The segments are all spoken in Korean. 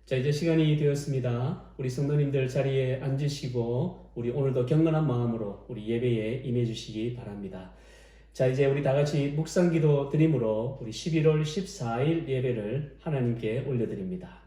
자, 이제 시간이 되었습니다. 우리 성도님들 자리에 앉으시고 우리 오늘도 경건한 마음으로 우리 예배에 임해 주시기 바랍니다. 자, 이제 우리 다 같이 묵상기도 드림으로 우리 11월 14일 예배를 하나님께 올려드립니다.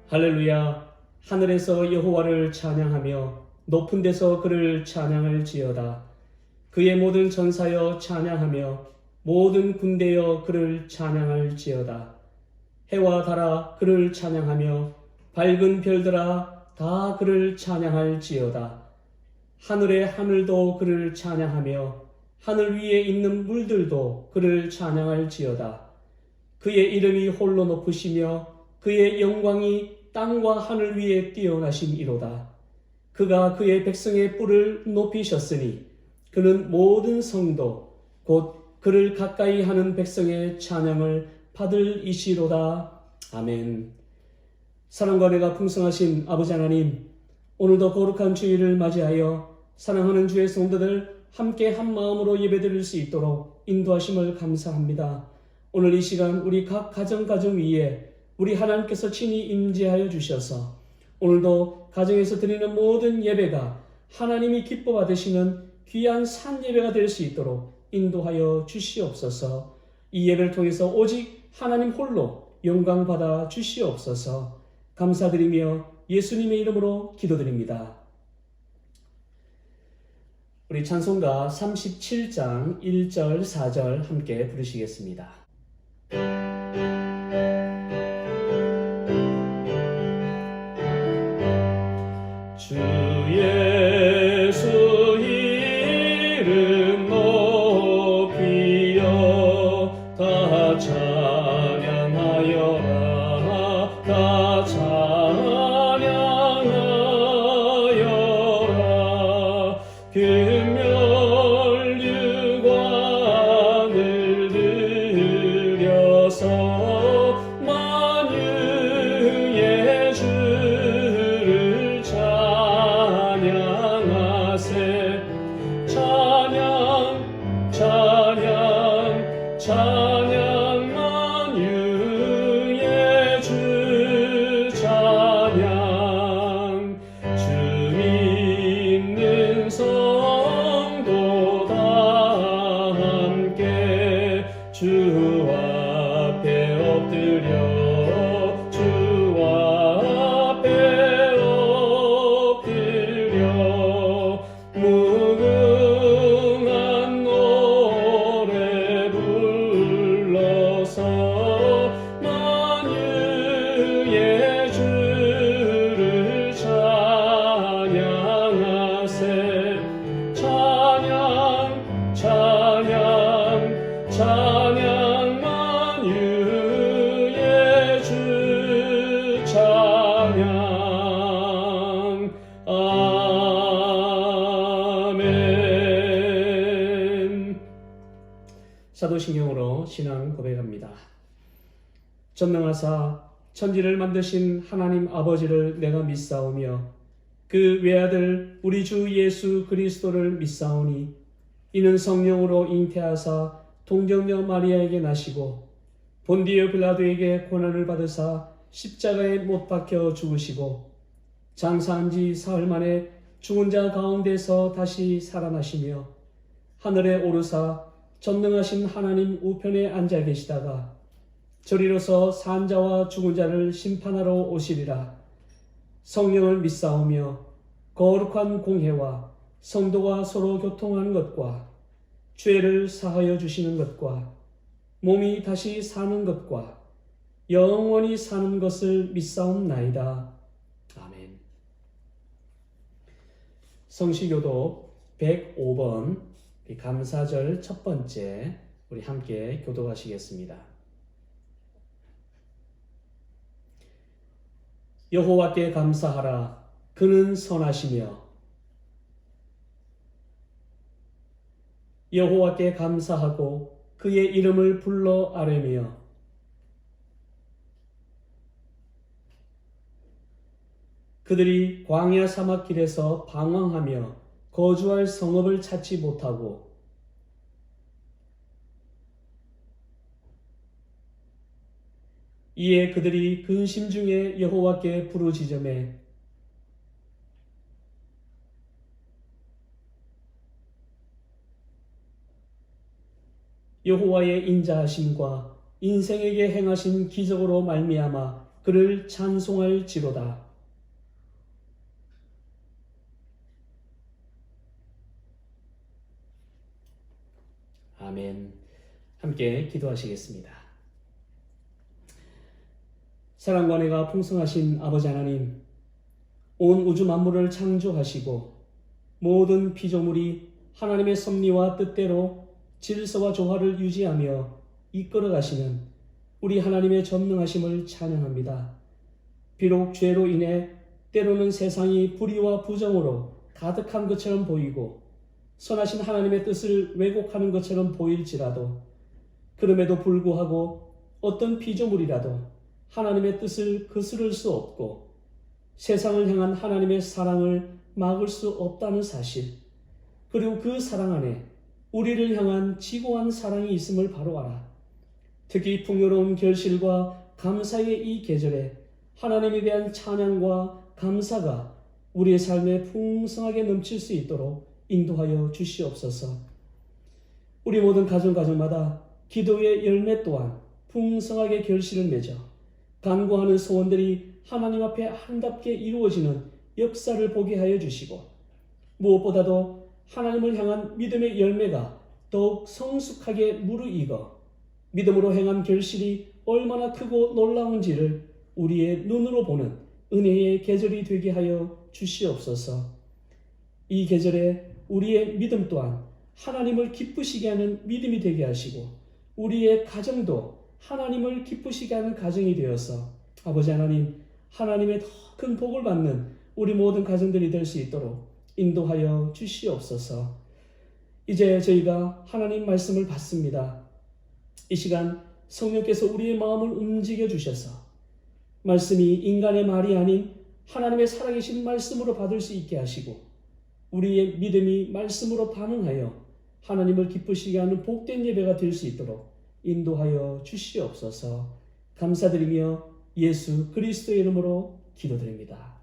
할렐루야. 하늘에서 여호와를 찬양하며 높은 데서 그를 찬양할지어다. 그의 모든 전사여 찬양하며 모든 군대여 그를 찬양할지어다. 해와 달아 그를 찬양하며 밝은 별들아 다 그를 찬양할지어다. 하늘의 하늘도 그를 찬양하며 하늘 위에 있는 물들도 그를 찬양할지어다. 그의 이름이 홀로 높으시며 그의 영광이 땅과 하늘 위에 뛰어나심이로다. 그가 그의 백성의 뿔을 높이셨으니 그는 모든 성도 곧 그를 가까이 하는 백성의 찬양을 받을 이시로다. 아멘. 사랑과 은혜가 풍성하신 아버지 하나님, 오늘도 거룩한 주일을 맞이하여 사랑하는 주의 성도들 함께 한 마음으로 예배드릴 수 있도록 인도하심을 감사합니다. 오늘 이 시간 우리 각 가정 위에 우리 하나님께서 친히 임재하여 주셔서 오늘도 가정에서 드리는 모든 예배가 하나님이 기뻐 받으시는 귀한 산 예배가 될 수 있도록 인도하여 주시옵소서. 이 예배를 통해서 오직 하나님 홀로 영광 받아 주시옵소서. 감사드리며 예수님의 이름으로 기도드립니다. 우리 찬송가 37장 1절 4절 함께 부르시겠습니다. 주 예수 이름 높이여 다 찬양하여라. 다 찬양하여라. 금멸 유관을 들여서 만유의 주를 찬양하세. 찬양 찬양 찬양 만유의 주 찬양. 주 믿는 성도 다 함께 주 앞에 엎드려 주 앞에 엎드려 무궁한 노래 불러서 만유의 주를 찬양하세. 찬양 찬양 찬양 만유의 주 찬양. 아멘. 사도신경으로 신앙 고백합니다. 전능하사 천지를 만드신 하나님 아버지를 내가 믿사오며 그 외아들 우리 주 예수 그리스도를 믿사오니 이는 성령으로 잉태하사 동정녀 마리아에게 나시고 본디오 빌라도에게 고난을 받으사 십자가에 못 박혀 죽으시고 장사한 지 사흘 만에 죽은 자 가운데서 다시 살아나시며 하늘에 오르사 전능하신 하나님 우편에 앉아 계시다가 저리로서 산 자와 죽은 자를 심판하러 오시리라. 성령을 믿사오며 거룩한 공회와 성도가 서로 교통하는 것과 죄를 사하여 주시는 것과 몸이 다시 사는 것과 영원히 사는 것을 믿사옵나이다. 아멘. 성시교도 105번 감사절 첫 번째 우리 함께 교독하시겠습니다. 여호와께 감사하라. 그는 선하시며 여호와께 감사하고 그의 이름을 불러 아뢰며 그들이 광야 사막길에서 방황하며 거주할 성읍을 찾지 못하고 이에 그들이 근심 중에 여호와께 부르짖으매 여호와의 인자하심과 인생에게 행하신 기적으로 말미암아 그를 찬송할지로다. 아멘. 함께 기도하시겠습니다. 사랑과 은혜가 풍성하신 아버지 하나님, 온 우주 만물을 창조하시고 모든 피조물이 하나님의 섭리와 뜻대로 질서와 조화를 유지하며 이끌어 가시는 우리 하나님의 전능하심을 찬양합니다. 비록 죄로 인해 때로는 세상이 불의와 부정으로 가득한 것처럼 보이고 선하신 하나님의 뜻을 왜곡하는 것처럼 보일지라도 그럼에도 불구하고 어떤 피조물이라도 하나님의 뜻을 거스를 수 없고 세상을 향한 하나님의 사랑을 막을 수 없다는 사실, 그리고 그 사랑 안에 우리를 향한 지고한 사랑이 있음을 바로 알아. 특히 풍요로운 결실과 감사의 이 계절에 하나님에 대한 찬양과 감사가 우리의 삶에 풍성하게 넘칠 수 있도록 인도하여 주시옵소서. 우리 모든 가정마다 기도의 열매 또한 풍성하게 결실을 맺어 간구하는 소원들이 하나님 앞에 아름답게 이루어지는 역사를 보게 하여 주시고, 무엇보다도 하나님을 향한 믿음의 열매가 더욱 성숙하게 무르익어 믿음으로 행한 결실이 얼마나 크고 놀라운지를 우리의 눈으로 보는 은혜의 계절이 되게 하여 주시옵소서. 이 계절에 우리의 믿음 또한 하나님을 기쁘시게 하는 믿음이 되게 하시고 우리의 가정도 하나님을 기쁘시게 하는 가정이 되어서 아버지 하나님, 하나님의 더 큰 복을 받는 우리 모든 가정들이 될 수 있도록 인도하여 주시옵소서. 이제 저희가 하나님 말씀을 받습니다. 이 시간 성령께서 우리의 마음을 움직여 주셔서 말씀이 인간의 말이 아닌 하나님의 살아계신 말씀으로 받을 수 있게 하시고 우리의 믿음이 말씀으로 반응하여 하나님을 기쁘시게 하는 복된 예배가 될 수 있도록 인도하여 주시옵소서. 감사드리며 예수 그리스도의 이름으로 기도드립니다.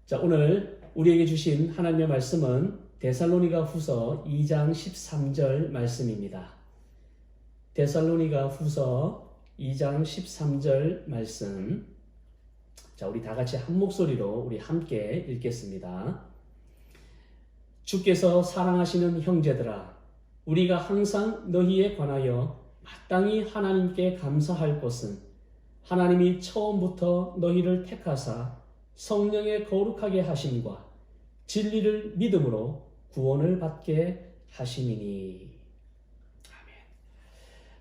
자, 오늘 우리에게 주신 하나님의 말씀은 데살로니가 후서 2장 13절 말씀입니다. 데살로니가 후서 2장 13절 말씀. 자, 우리 다 같이 한 목소리로 우리 함께 읽겠습니다. 주께서 사랑하시는 형제들아, 우리가 항상 너희에 관하여 마땅히 하나님께 감사할 것은 하나님이 처음부터 너희를 택하사 성령의 거룩하게 하심과 진리를 믿음으로 구원을 받게 하심이니. 아멘.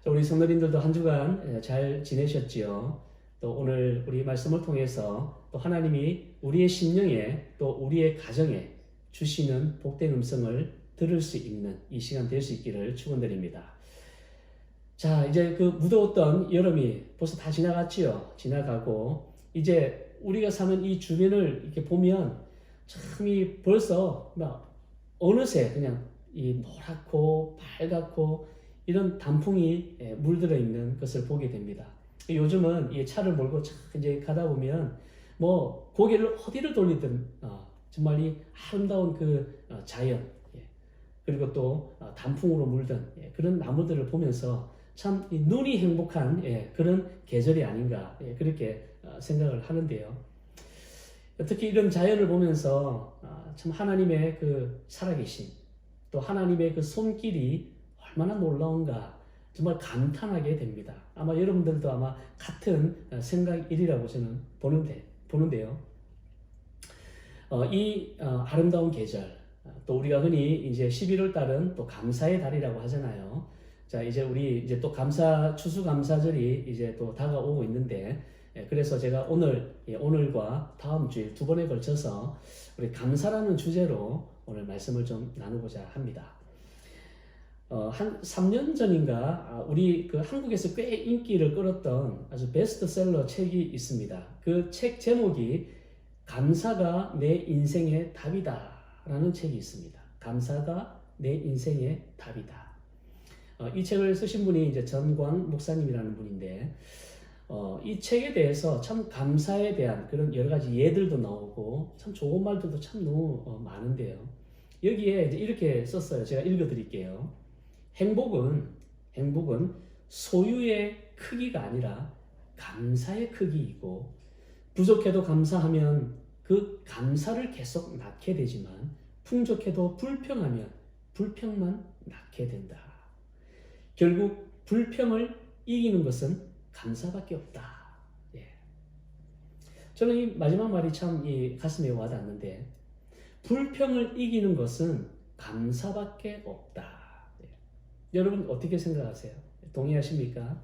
자, 우리 성도님들도 한 주간 잘 지내셨지요? 또 오늘 우리 말씀을 통해서 또 하나님이 우리의 심령에 또 우리의 가정에 주시는 복된 음성을 들을 수 있는 이 시간 될 수 있기를 축원드립니다. 자, 이제 그 무더웠던 여름이 벌써 다 지나갔지요. 지나가고 이제 우리가 사는 이 주변을 이렇게 보면 참이 벌써 막 어느새 그냥 이 노랗고 빨갛고 이런 단풍이 물들어 있는 것을 보게 됩니다. 요즘은 이 차를 몰고 이제 가다 보면 뭐 고개를 어디를 돌리든 정말 이 아름다운 그 자연, 그리고 또 단풍으로 물든 그런 나무들을 보면서 참 눈이 행복한 그런 계절이 아닌가 그렇게 생각을 하는데요. 특히 이런 자연을 보면서 참 하나님의 그 살아계신 또 하나님의 그 손길이 얼마나 놀라운가 정말 감탄하게 됩니다. 아마 여러분들도 아마 같은 생각이라고 저는 보는데요. 이 아름다운 계절, 또 우리가 흔히 이제 11월 달은 또 감사의 달이라고 하잖아요. 자, 이제 우리 이제 또 추수감사절이 이제 또 다가오고 있는데, 그래서 제가 오늘과 다음 주에 두 번에 걸쳐서 우리 감사라는 주제로 오늘 말씀을 좀 나누고자 합니다. 한 3년 전인가 우리 그 한국에서 꽤 인기를 끌었던 아주 베스트셀러 책이 있습니다. 그 책 제목이 감사가 내 인생의 답이다 라는 책이 있습니다. 감사가 내 인생의 답이다. 이 책을 쓰신 분이 이제 전광 목사님이라는 분인데, 이 책에 대해서 참 감사에 대한 그런 여러 가지 예들도 나오고 참 좋은 말들도 참 너무 많은데요. 여기에 이제 이렇게 썼어요. 제가 읽어드릴게요. 행복은 소유의 크기가 아니라 감사의 크기이고, 부족해도 감사하면 그 감사를 계속 낳게 되지만, 풍족해도 불평하면 불평만 낳게 된다. 결국 불평을 이기는 것은 감사밖에 없다. 예. 저는 이 마지막 말이 참 이 가슴에 와닿는데, 불평을 이기는 것은 감사밖에 없다. 예. 여러분 어떻게 생각하세요? 동의하십니까?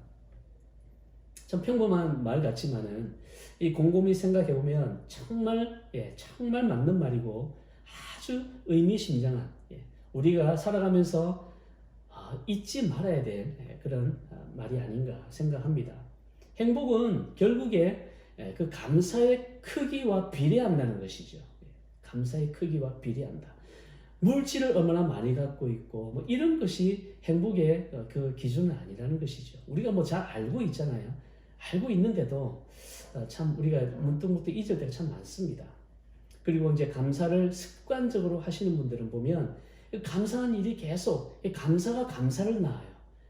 참 평범한 말 같지만은 이 곰곰이 생각해 보면 정말 맞는 말이고 아주 의미심장한, 우리가 살아가면서 잊지 말아야 될 그런 말이 아닌가 생각합니다. 행복은 결국에 그 감사의 크기와 비례한다는 것이죠. 감사의 크기와 비례한다. 물질을 얼마나 많이 갖고 있고 뭐 이런 것이 행복의 그 기준은 아니라는 것이죠. 우리가 뭐 잘 알고 있잖아요. 알고 있는데도 참 우리가 문득문득 잊을 때가 참 많습니다. 그리고 이제 감사를 습관적으로 하시는 분들은 보면 감사한 일이 계속, 감사가 감사를 낳아요.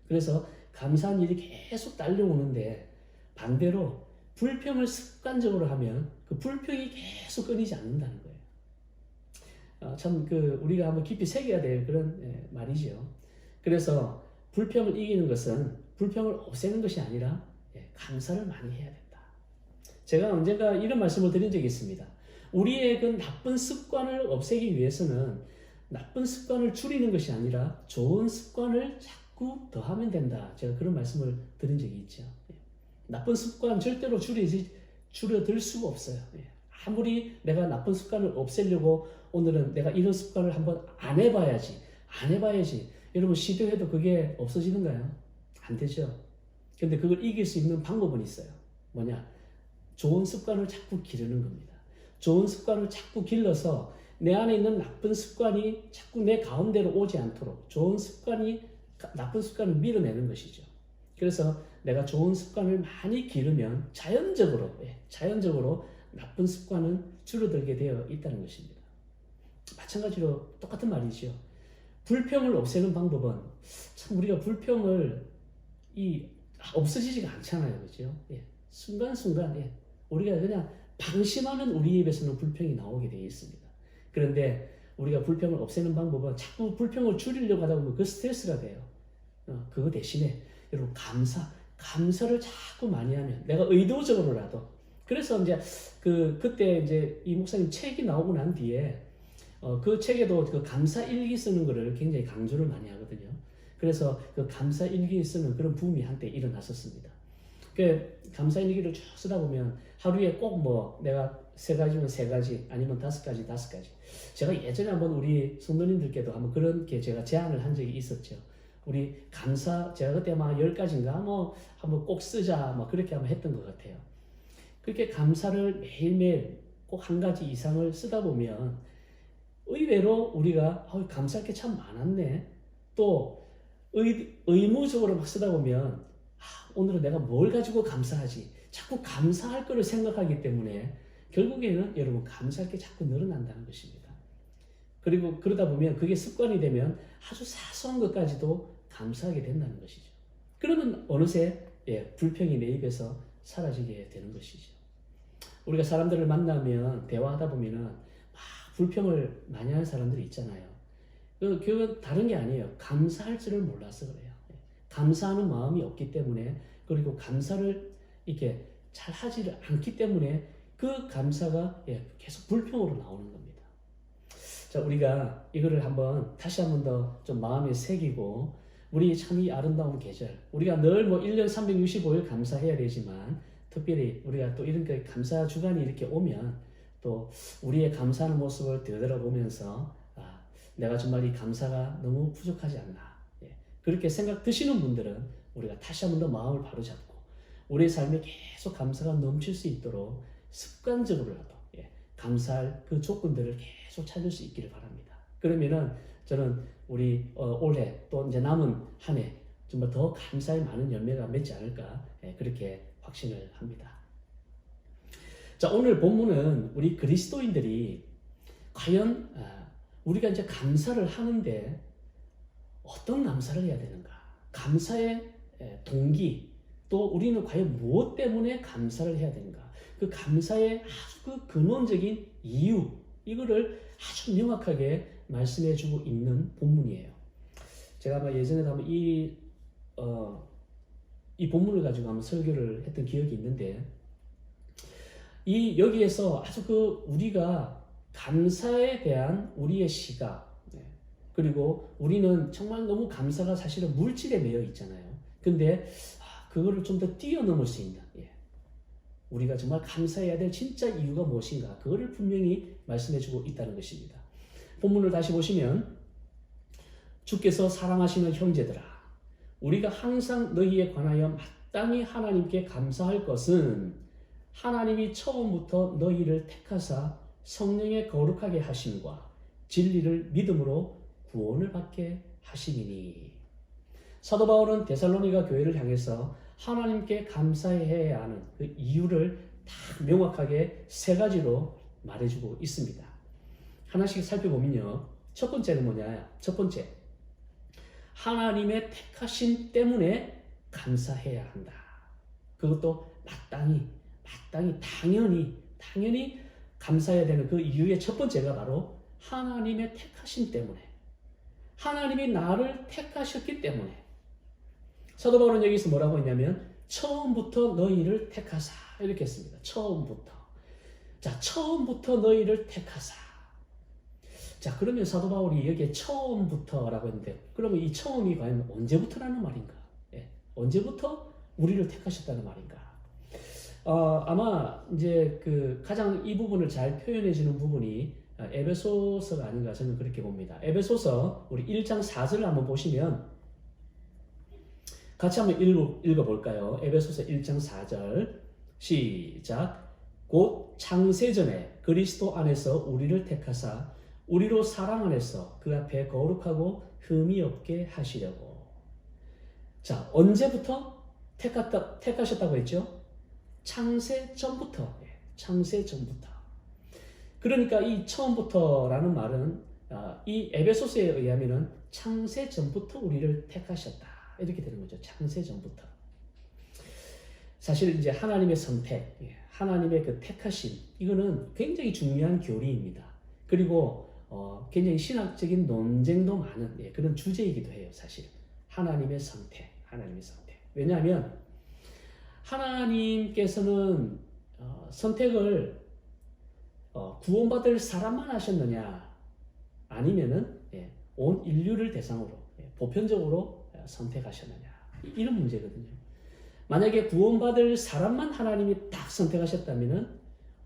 그래서 감사한 일이 계속 딸려오는데, 반대로 불평을 습관적으로 하면 그 불평이 계속 끊이지 않는다는 거예요. 참 우리가 한번 깊이 새겨야 될 그런 말이죠. 그래서 불평을 이기는 것은 불평을 없애는 것이 아니라 감사를 많이 해야 된다. 제가 언젠가 이런 말씀을 드린 적이 있습니다. 우리의 그 나쁜 습관을 없애기 위해서는 나쁜 습관을 줄이는 것이 아니라 좋은 습관을 자꾸 더하면 된다. 제가 그런 말씀을 드린 적이 있죠. 나쁜 습관 절대로 줄여들 수가 없어요. 아무리 내가 나쁜 습관을 없애려고 오늘은 내가 이런 습관을 한번 안 해봐야지. 여러분 시도해도 그게 없어지는가요? 안 되죠. 근데 그걸 이길 수 있는 방법은 있어요. 뭐냐? 좋은 습관을 자꾸 기르는 겁니다. 좋은 습관을 자꾸 길러서 내 안에 있는 나쁜 습관이 자꾸 내 가운데로 오지 않도록 나쁜 습관을 밀어내는 것이죠. 그래서 내가 좋은 습관을 많이 기르면 자연적으로 나쁜 습관은 줄어들게 되어 있다는 것입니다. 마찬가지로 똑같은 말이죠. 불평을 없애는 방법은 참 우리가 불평을 없어지지가 않잖아요. 그렇죠? 순간순간 우리가 그냥 방심하면 우리 입에서는 불평이 나오게 되어 있습니다. 그런데 우리가 불평을 없애는 방법은 자꾸 불평을 줄이려고 하다 보면 그 스트레스가 돼요. 그거 대신에 여러분 감사를 자꾸 많이 하면, 내가 의도적으로라도. 그래서 이제 그때 이제 이 목사님 책이 나오고 난 뒤에 그 책에도 그 감사 일기 쓰는 거를 굉장히 강조를 많이 하거든요. 그래서 그 감사 일기 쓰는 그런 붐이 한때 일어났었습니다. 그 감사 일기를 쭉 쓰다 보면 하루에 꼭 내가 3가지면 3가지, 아니면 5가지. 제가 예전에 한번 우리 성도님들께도 한번 그런 게 제가 제안을 한 적이 있었죠. 우리 제가 그때 아마 10가지인가 한번 꼭 쓰자, 그렇게 한번 했던 것 같아요. 그렇게 감사를 매일매일 꼭 1가지 이상을 쓰다 보면 의외로 우리가 감사할 게 참 많았네. 또 의무적으로 막 쓰다 보면 오늘은 내가 뭘 가지고 감사하지? 자꾸 감사할 거를 생각하기 때문에 결국에는 여러분 감사할 게 자꾸 늘어난다는 것입니다. 그리고 그러다 보면 그게 습관이 되면 아주 사소한 것까지도 감사하게 된다는 것이죠. 그러면 어느새 불평이 내 입에서 사라지게 되는 것이죠. 우리가 사람들을 만나면 대화하다 보면은 막 불평을 많이 하는 사람들이 있잖아요. 그건 다른 게 아니에요. 감사할 줄을 몰라서 그래요. 감사하는 마음이 없기 때문에, 그리고 감사를 이렇게 잘 하지를 않기 때문에 그 감사가 계속 불평으로 나오는 겁니다. 자, 우리가 이거를 다시 한번 더 좀 마음에 새기고 우리 참 이 아름다운 계절, 우리가 늘 뭐 1년 365일 감사해야 되지만 특별히 우리가 또 이런 감사 주간이 이렇게 오면 또 우리의 감사하는 모습을 되돌아보면서 내가 정말 이 감사가 너무 부족하지 않나, 그렇게 생각 드시는 분들은 우리가 다시 한 번 더 마음을 바로잡고 우리의 삶에 계속 감사가 넘칠 수 있도록 습관적으로라도 감사할 그 조건들을 계속 찾을 수 있기를 바랍니다. 그러면은 저는 우리 올해 또 이제 남은 한 해 정말 더 감사의 많은 열매가 맺지 않을까, 그렇게 확신을 합니다. 자, 오늘 본문은 우리 그리스도인들이 과연 우리가 이제 감사를 하는데 어떤 감사를 해야 되는가, 감사의 동기, 또 우리는 과연 무엇 때문에 감사를 해야 되는가, 그 감사의 아주 그 근원적인 이유, 이거를 아주 명확하게 말씀해주고 있는 본문이에요. 제가 아마 예전에도 한번 이 본문을 가지고 한번 설교를 했던 기억이 있는데, 여기에서 아주 우리가 감사에 대한 우리의 시각, 그리고 우리는 정말 너무 감사가 사실은 물질에 매여 있잖아요. 근데 그거를 좀 더 뛰어넘을 수 있는, 우리가 정말 감사해야 될 진짜 이유가 무엇인가, 그거를 분명히 말씀해주고 있다는 것입니다. 본문을 다시 보시면, 주께서 사랑하시는 형제들아, 우리가 항상 너희에 관하여 마땅히 하나님께 감사할 것은 하나님이 처음부터 너희를 택하사 성령에 거룩하게 하심과 진리를 믿음으로 구원을 받게 하심이니. 사도 바울은 데살로니가 교회를 향해서 하나님께 감사해야 하는 그 이유를 다 명확하게 3가지로 말해주고 있습니다. 하나씩 살펴보면요, 첫 번째는 뭐냐? 첫 번째, 하나님의 택하심 때문에 감사해야 한다. 그것도 마땅히 당연히 감사해야 되는 그 이유의 첫 번째가 바로 하나님의 택하심 때문에, 하나님이 나를 택하셨기 때문에. 사도 바울은 여기서 뭐라고 했냐면 처음부터 너희를 택하사, 이렇게 했습니다. 처음부터. 자, 처음부터 너희를 택하사. 자, 그러면 사도 바울이 여기에 처음부터라고 했는데, 그러면 이 처음이 과연 언제부터라는 말인가? 언제부터 우리를 택하셨다는 말인가? 아마 이제 가장 이 부분을 잘 표현해 주는 부분이 에베소서가 아닌가, 저는 그렇게 봅니다. 에베소서 우리 1장 4절을 한번 보시면 같이 한번 읽어볼까요? 에베소서 1장 4절 시작. 곧 창세전에 그리스도 안에서 우리를 택하사 우리로 사랑 안에서 그 앞에 거룩하고 흠이 없게 하시려고. 자, 언제부터 택하셨다고 했죠? 창세 전부터. 창세 전부터. 그러니까 이 처음부터라는 말은 이 에베소서에 의하면은 창세 전부터 우리를 택하셨다, 이렇게 되는 거죠. 창세 전부터. 사실 이제 하나님의 선택, 하나님의 그 택하심, 이거는 굉장히 중요한 교리입니다. 그리고 굉장히 신학적인 논쟁도 많은 그런 주제이기도 해요. 사실 하나님의 선택. 왜냐하면 하나님께서는 선택을 구원받을 사람만 하셨느냐, 아니면은 온 인류를 대상으로 보편적으로 선택하셨느냐, 이런 문제거든요. 만약에 구원받을 사람만 하나님이 딱 선택하셨다면은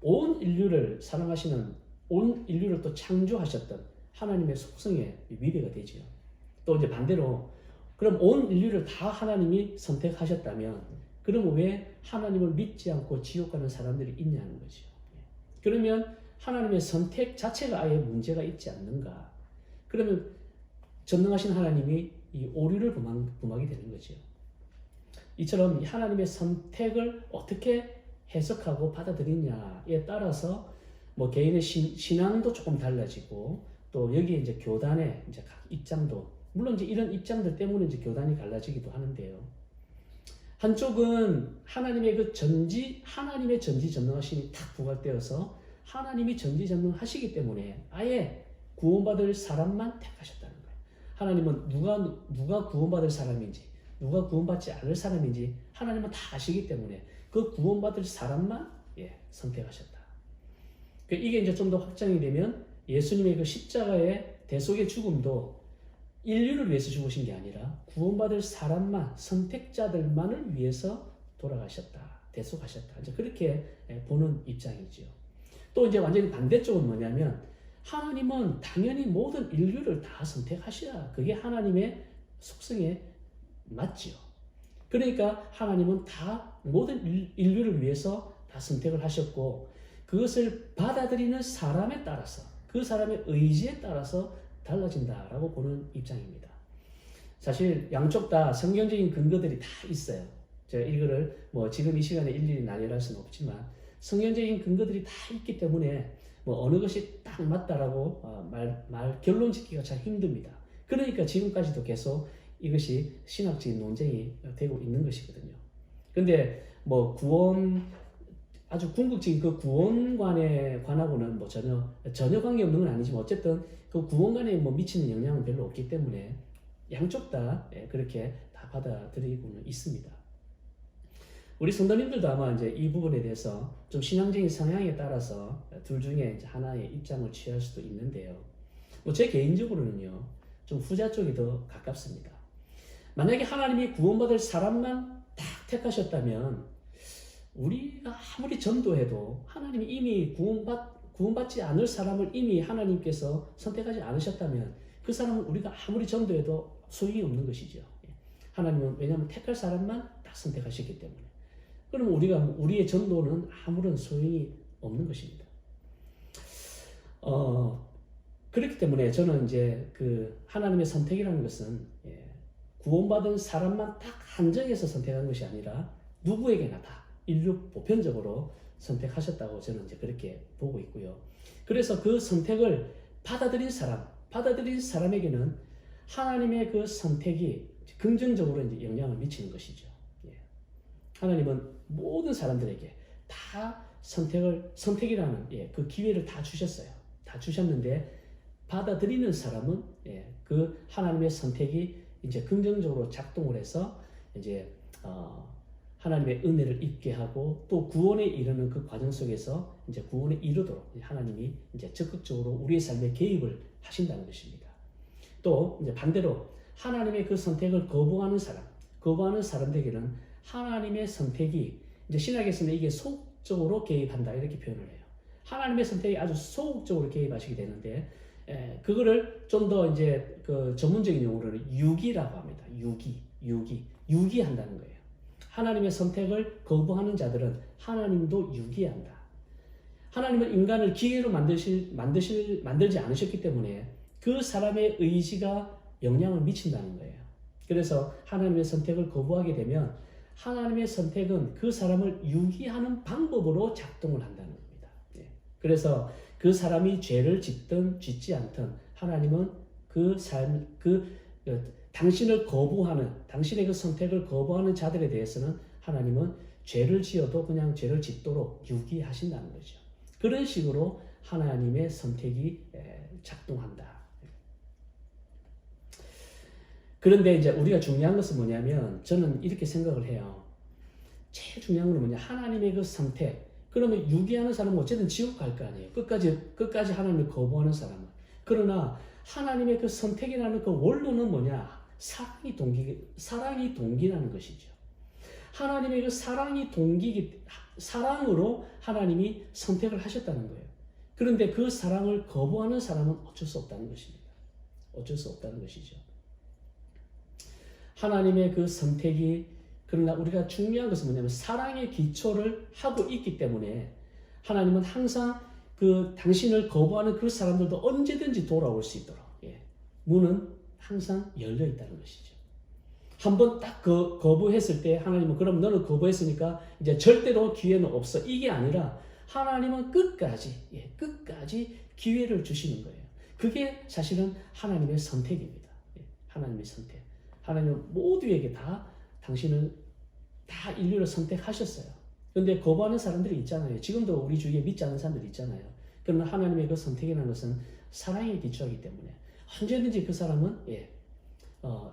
온 인류를 사랑하시는, 온 인류를 또 창조하셨던 하나님의 속성에 위배가 되지요. 또 이제 반대로, 그럼 온 인류를 다 하나님이 선택하셨다면 그럼 왜 하나님을 믿지 않고 지옥 가는 사람들이 있냐는 거죠. 그러면 하나님의 선택 자체가 아예 문제가 있지 않는가? 그러면 전능하신 하나님이 이 오류를 범하게 되는 거죠. 이처럼 하나님의 선택을 어떻게 해석하고 받아들이냐에 따라서 뭐 개인의 신앙도 조금 달라지고, 또 여기에 이제 교단의 이제 각 입장도, 물론 이제 이런 입장들 때문에 이제 교단이 갈라지기도 하는데요. 한쪽은 하나님의 하나님의 전지전능하심이 탁 부각되어서 하나님이 전지전능하시기 때문에 아예 구원받을 사람만 택하셨다는 거예요. 하나님은 누가 구원받을 사람인지, 누가 구원받지 않을 사람인지 하나님은 다 아시기 때문에 그 구원받을 사람만 선택하셨다. 이게 이제 좀 더 확장이 되면 예수님의 그 십자가의 대속의 죽음도 인류를 위해서 죽으신 게 아니라 구원받을 사람만, 선택자들만을 위해서 돌아가셨다, 대속하셨다. 이제 그렇게 보는 입장이지요. 또 이제 완전히 반대쪽은 뭐냐면 하나님은 당연히 모든 인류를 다 선택하셔야 그게 하나님의 속성에 맞지요. 그러니까 하나님은 다 모든 인류를 위해서 다 선택을 하셨고 그것을 받아들이는 사람에 따라서 그 사람의 의지에 따라서 달라진다라고 보는 입장입니다. 사실 양쪽 다 성경적인 근거들이 다 있어요. 제가 이거를 뭐 지금 이 시간에 일일이 나열할 수는 없지만 성경적인 근거들이 다 있기 때문에 뭐 어느 것이 딱 맞다라고 결론 짓기가 참 힘듭니다. 그러니까 지금까지도 계속 이것이 신학적인 논쟁이 되고 있는 것이거든요. 근데 뭐 구원 아주 궁극적인 그 구원관에 관하고는 뭐 전혀 관계 없는 건 아니지만 어쨌든 그 구원관에 뭐 미치는 영향은 별로 없기 때문에 양쪽 다 그렇게 다 받아들이고는 있습니다. 우리 성도님들도 아마 이제 이 부분에 대해서 좀 신앙적인 성향에 따라서 둘 중에 이제 하나의 입장을 취할 수도 있는데요. 뭐 제 개인적으로는요, 좀 후자 쪽이 더 가깝습니다. 만약에 하나님이 구원받을 사람만 딱 택하셨다면 우리가 아무리 전도해도 하나님이 이미 구원받지 않을 사람을 이미 하나님께서 선택하지 않으셨다면 그 사람은 우리가 아무리 전도해도 소용이 없는 것이죠. 하나님은 왜냐하면 택할 사람만 딱 선택하셨기 때문에. 그러면 우리의 전도는 아무런 소용이 없는 것입니다. 그렇기 때문에 저는 이제 그 하나님의 선택이라는 것은 구원받은 사람만 딱 한정해서 선택한 것이 아니라 누구에게나 다 인류 보편적으로 선택하셨다고 저는 이제 그렇게 보고 있고요. 그래서 그 선택을 받아들인 사람에게는 하나님의 그 선택이 긍정적으로 이제 영향을 미치는 것이죠. 하나님은 모든 사람들에게 다 선택이라는 그 기회를 다 주셨어요. 다 주셨는데 받아들이는 사람은 그 하나님의 선택이 이제 긍정적으로 작동을 해서 이제 하나님의 은혜를 입게 하고 또 구원에 이르는 그 과정 속에서 이제 구원에 이르도록 하나님이 이제 적극적으로 우리의 삶에 개입을 하신다는 것입니다. 또 이제 반대로 하나님의 그 선택을 거부하는 사람들에게는 하나님의 선택이 이제 신학에서는 이게 소극적으로 개입한다 이렇게 표현을 해요. 하나님의 선택이 아주 소극적으로 개입하시게 되는데 그거를 좀 더 이제 그 전문적인 용어로는 유기라고 합니다. 유기한다는 거예요. 하나님의 선택을 거부하는 자들은 하나님도 유기한다. 하나님은 인간을 기계로 만들지 않으셨기 때문에 그 사람의 의지가 영향을 미친다는 거예요. 그래서 하나님의 선택을 거부하게 되면 하나님의 선택은 그 사람을 유기하는 방법으로 작동을 한다는 겁니다. 그래서 그 사람이 죄를 짓든 짓지 않든 하나님은 당신의 그 선택을 거부하는 자들에 대해서는 하나님은 죄를 지어도 그냥 죄를 짓도록 유기하신다는 거죠. 그런 식으로 하나님의 선택이 작동한다. 그런데 이제 우리가 중요한 것은 뭐냐면 저는 이렇게 생각을 해요. 제일 중요한 건 뭐냐? 하나님의 그 선택. 그러면 유기하는 사람은 어쨌든 지옥 갈 거 아니에요. 끝까지 하나님을 거부하는 사람은. 그러나 하나님의 그 선택이라는 그 원론은 뭐냐? 사랑이 동기라는 것이죠. 하나님의 그 사랑으로 하나님이 선택을 하셨다는 거예요. 그런데 그 사랑을 거부하는 사람은 어쩔 수 없다는 것입니다. 어쩔 수 없다는 것이죠. 하나님의 그 선택이 그러나 우리가 중요한 것은 뭐냐면 사랑의 기초를 하고 있기 때문에 하나님은 항상 그 당신을 거부하는 그 사람들도 언제든지 돌아올 수 있도록 문은 항상 열려 있다는 것이죠. 한번 딱 거부했을 때 하나님은 그럼 너는 거부했으니까 이제 절대로 기회는 없어. 이게 아니라 하나님은 끝까지 기회를 주시는 거예요. 그게 사실은 하나님의 선택입니다. 하나님의 선택. 하나님은 모두에게 다 당신을 다 인류를 선택하셨어요. 그런데 거부하는 사람들이 있잖아요. 지금도 우리 주위에 믿지 않는 사람들이 있잖아요. 그러나 하나님의 그 선택이라는 것은 사랑에 기초하기 때문에 언제든지 그 사람은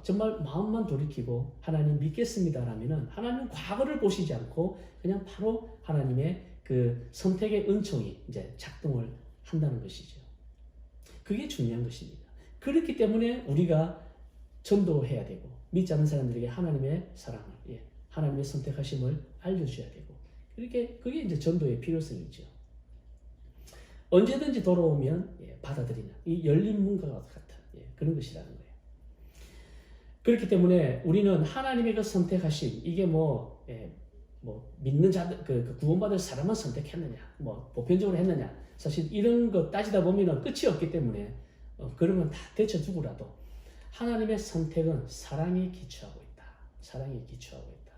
정말 마음만 돌이키고 하나님 믿겠습니다라면은 하나님은 과거를 보시지 않고 그냥 바로 하나님의 그 선택의 은총이 이제 작동을 한다는 것이죠. 그게 중요한 것입니다. 그렇기 때문에 우리가 전도해야 되고 믿지 않는 사람들에게 하나님의 사랑을, 하나님의 선택하심을 알려줘야 되고 그게 이제 전도의 필요성이죠. 언제든지 돌아오면 받아들이는 이 열린 문과 같은 그런 것이라는 거예요. 그렇기 때문에 우리는 하나님의 그 선택하심 이게 뭐 믿는 자들 그 구원받을 사람만 선택했느냐 뭐 보편적으로 했느냐 사실 이런 거 따지다 보면은 끝이 없기 때문에 그러면 다 데쳐주고라도 하나님의 선택은 사랑에 기초하고 있다. 사랑에 기초하고 있다.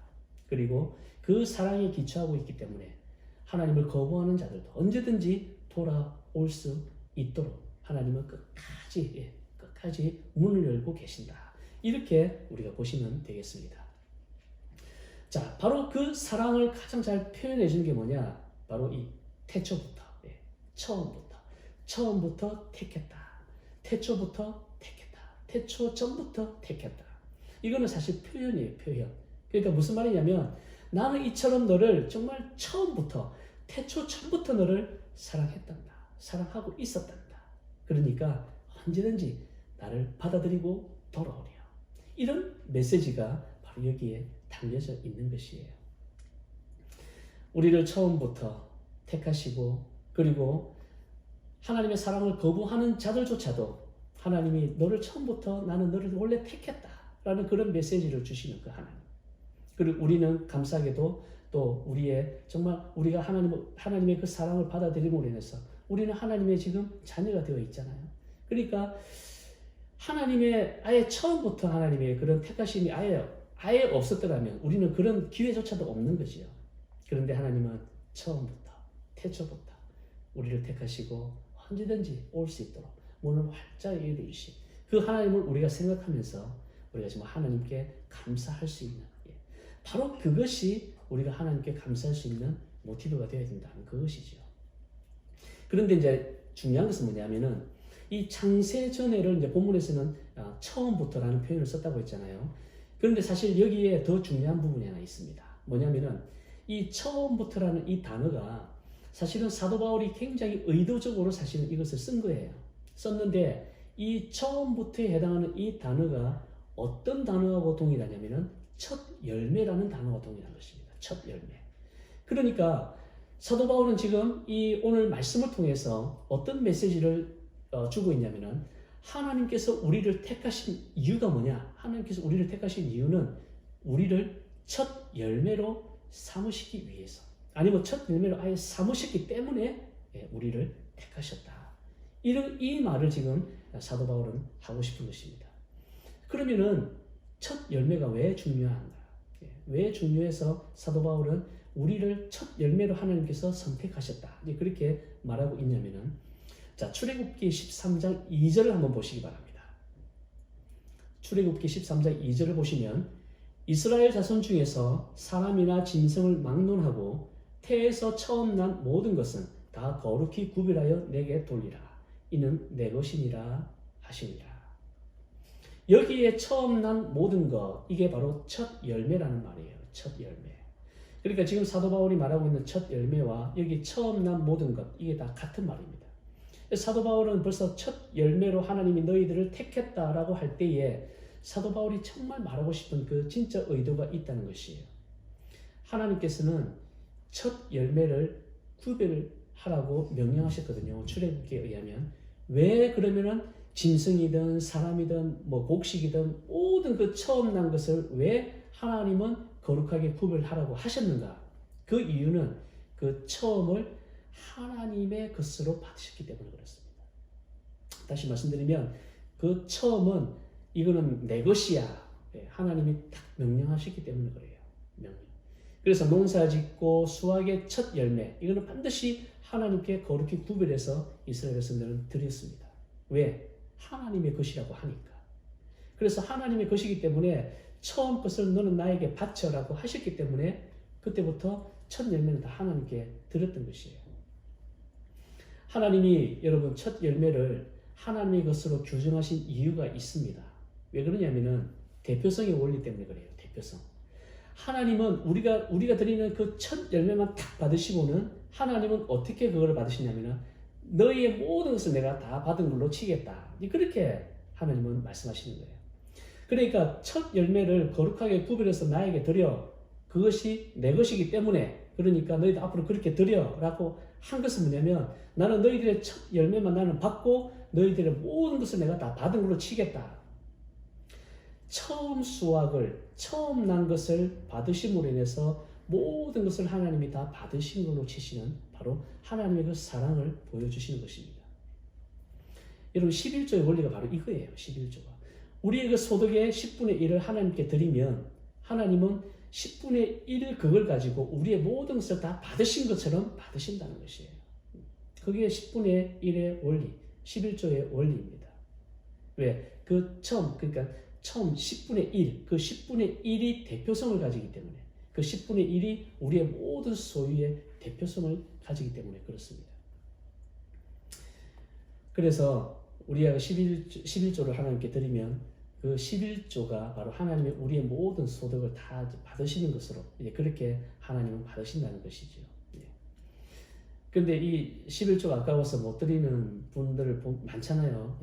그리고 그 사랑에 기초하고 있기 때문에 하나님을 거부하는 자들도 언제든지 돌아올 수 있도록 하나님은 끝까지 문을 열고 계신다. 이렇게 우리가 보시면 되겠습니다. 자, 바로 그 사랑을 가장 잘 표현해 주는 게 뭐냐? 바로 이 태초부터, 처음부터 택했다. 태초부터 택했다. 태초 전부터 택했다. 이거는 사실 표현이에요, 표현. 그러니까 무슨 말이냐면 나는 이처럼 너를 정말 처음부터 태초 전부터 너를 사랑했단다. 사랑하고 있었단다. 그러니까 언제든지 나를 받아들이고 돌아오려. 이런 메시지가 바로 여기에 담겨져 있는 것이에요. 우리를 처음부터 택하시고 그리고 하나님의 사랑을 거부하는 자들조차도 하나님이 너를 처음부터 나는 너를 원래 택했다라는 그런 메시지를 주시는 그 하나님. 그리고 우리는 감사하게도 또 우리의 정말 우리가 하나님의 그 사랑을 받아들임으로 인해서 우리는 하나님의 지금 자녀가 되어 있잖아요. 그러니까 하나님의 아예 처음부터 하나님의 그런 택하심이 아예 없었더라면 우리는 그런 기회조차도 없는 거지요. 그런데 하나님은 처음부터 태초부터 우리를 택하시고 언제든지 올 수 있도록 문을 활짝 열어주신 그 하나님을 우리가 생각하면서 우리가 지금 하나님께 감사할 수 있는 바로 그것이 우리가 하나님께 감사할 수 있는 모티브가 되어야 된다는 그것이죠. 그런데 이제 중요한 것은 뭐냐면은 이 창세전에를 이제 본문에서는 처음부터라는 표현을 썼다고 했잖아요. 그런데 사실 여기에 더 중요한 부분이 하나 있습니다. 뭐냐면은 이 처음부터라는 이 단어가 사실은 사도 바울이 굉장히 의도적으로 사실은 이것을 쓴 거예요. 썼는데 이 처음부터에 해당하는 이 단어가 어떤 단어하고 동일하냐면은 첫 열매라는 단어가 동일한 것입니다. 첫 열매. 그러니까 사도 바울은 지금 이 오늘 말씀을 통해서 어떤 메시지를 주고 있냐면은 하나님께서 우리를 택하신 이유가 뭐냐? 하나님께서 우리를 택하신 이유는 우리를 첫 열매로 삼으시기 위해서 아니면 첫 열매로 아예 삼으셨기 때문에 우리를 택하셨다. 이 말을 지금 사도 바울은 하고 싶은 것입니다. 그러면은 첫 열매가 왜 중요한가? 왜 중요해서 사도 바울은 우리를 첫 열매로 하나님께서 선택하셨다. 그렇게 말하고 있냐면은 자, 출애굽기 13장 2절을 한번 보시기 바랍니다. 출애굽기 13장 2절을 보시면 이스라엘 자손 중에서 사람이나 짐승을 막론하고 태에서 처음 난 모든 것은 다 거룩히 구별하여 내게 돌리라. 이는 내 것이니라 하시니라. 여기에 처음 난 모든 것, 이게 바로 첫 열매라는 말이에요. 첫 열매. 그러니까 지금 사도 바울이 말하고 있는 첫 열매와 여기 처음 난 모든 것, 이게 다 같은 말입니다. 사도 바울은 벌써 첫 열매로 하나님이 너희들을 택했다라고 할 때에 사도 바울이 정말 말하고 싶은 그 진짜 의도가 있다는 것이에요. 하나님께서는 첫 열매를 구별하라고 명령하셨거든요. 출애굽기에 의하면. 왜 그러면은 짐승이든 사람이든 뭐 곡식이든 모든 그 처음 난 것을 왜 하나님은 거룩하게 구별하라고 하셨는가? 그 이유는 그 처음을 하나님의 것으로 받으셨기 때문에 그렇습니다. 다시 말씀드리면 그 처음은 이거는 내 것이야. 하나님이 딱 명령하셨기 때문에 그래요. 명령. 그래서 농사 짓고 수확의 첫 열매 이거는 반드시 하나님께 거룩히 구별해서 이스라엘 백성들은 드렸습니다. 왜? 하나님의 것이라고 하니까. 그래서 하나님의 것이기 때문에 처음 것을 너는 나에게 바쳐라고 하셨기 때문에 그때부터 첫 열매는 다 하나님께 드렸던 것이에요. 하나님이 여러분 첫 열매를 하나님의 것으로 규정하신 이유가 있습니다. 왜 그러냐면은 대표성의 원리 때문에 그래요. 대표성. 하나님은 우리가 드리는 그 첫 열매만 딱 받으시고는 하나님은 어떻게 그걸 받으시냐면은 너희의 모든 것을 내가 다 받은 걸로 치겠다. 그렇게 하나님은 말씀하시는 거예요. 그러니까 첫 열매를 거룩하게 구별해서 나에게 드려. 그것이 내 것이기 때문에 그러니까 너희들 앞으로 그렇게 드려라고 한 것은 뭐냐면 나는 너희들의 첫 열매만 나는 받고 너희들의 모든 것을 내가 다 받은 걸로 치겠다. 처음 수확을 처음 난 것을 받으심으로 인해서 모든 것을 하나님이 다 받으신 걸로 치시는 바로 하나님의 그 사랑을 보여주시는 것입니다. 여러분 11조의 원리가 바로 이거예요. 11조가. 우리의 그 소득의 10분의 1을 하나님께 드리면 하나님은 10분의 1 그걸 가지고 우리의 모든 것을 다 받으신 것처럼 받으신다는 것이에요. 그게 10분의 1의 원리, 11조의 원리입니다. 왜? 그러니까 처음 10분의 1, 그 10분의 1이 대표성을 가지기 때문에 그 10분의 1이 우리의 모든 소유의 대표성을 가지기 때문에 그렇습니다. 그래서 우리가 11조를 하나님께 드리면 그 11조가 바로 하나님의 우리의 모든 소득을 다 받으시는 것으로 그렇게 하나님은 받으신다는 것이죠. 그런데 이 11조가 아까워서 못 드리는 분들 많잖아요.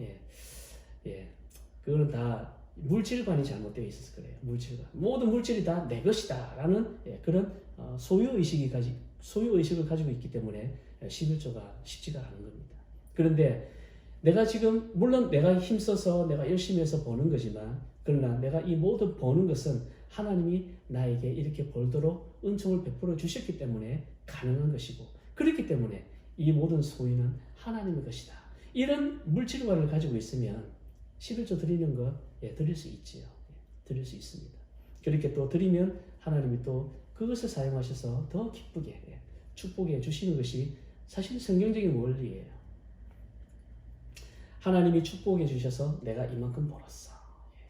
그거는 다 물질관이 잘못되어 있어서 그래요. 물질관. 모든 물질이 다 내 것이다 라는 그런 소유의식을 가지고 있기 때문에 11조가 쉽지가 않은 겁니다. 그런데 내가 지금 물론 내가 힘써서 내가 열심히 해서 버는 거지만 그러나 내가 이 모든 버는 것은 하나님이 나에게 이렇게 벌도록 은총을 베풀어 주셨기 때문에 가능한 것이고 그렇기 때문에 이 모든 소유는 하나님의 것이다. 이런 물질관을 가지고 있으면 11조 드리는 것 드릴 수 있지요. 드릴 수 있습니다. 그렇게 또 드리면 하나님이 또 그것을 사용하셔서 더 기쁘게 축복해 주시는 것이 사실 성경적인 원리예요. 하나님이 축복해 주셔서 내가 이만큼 벌었어.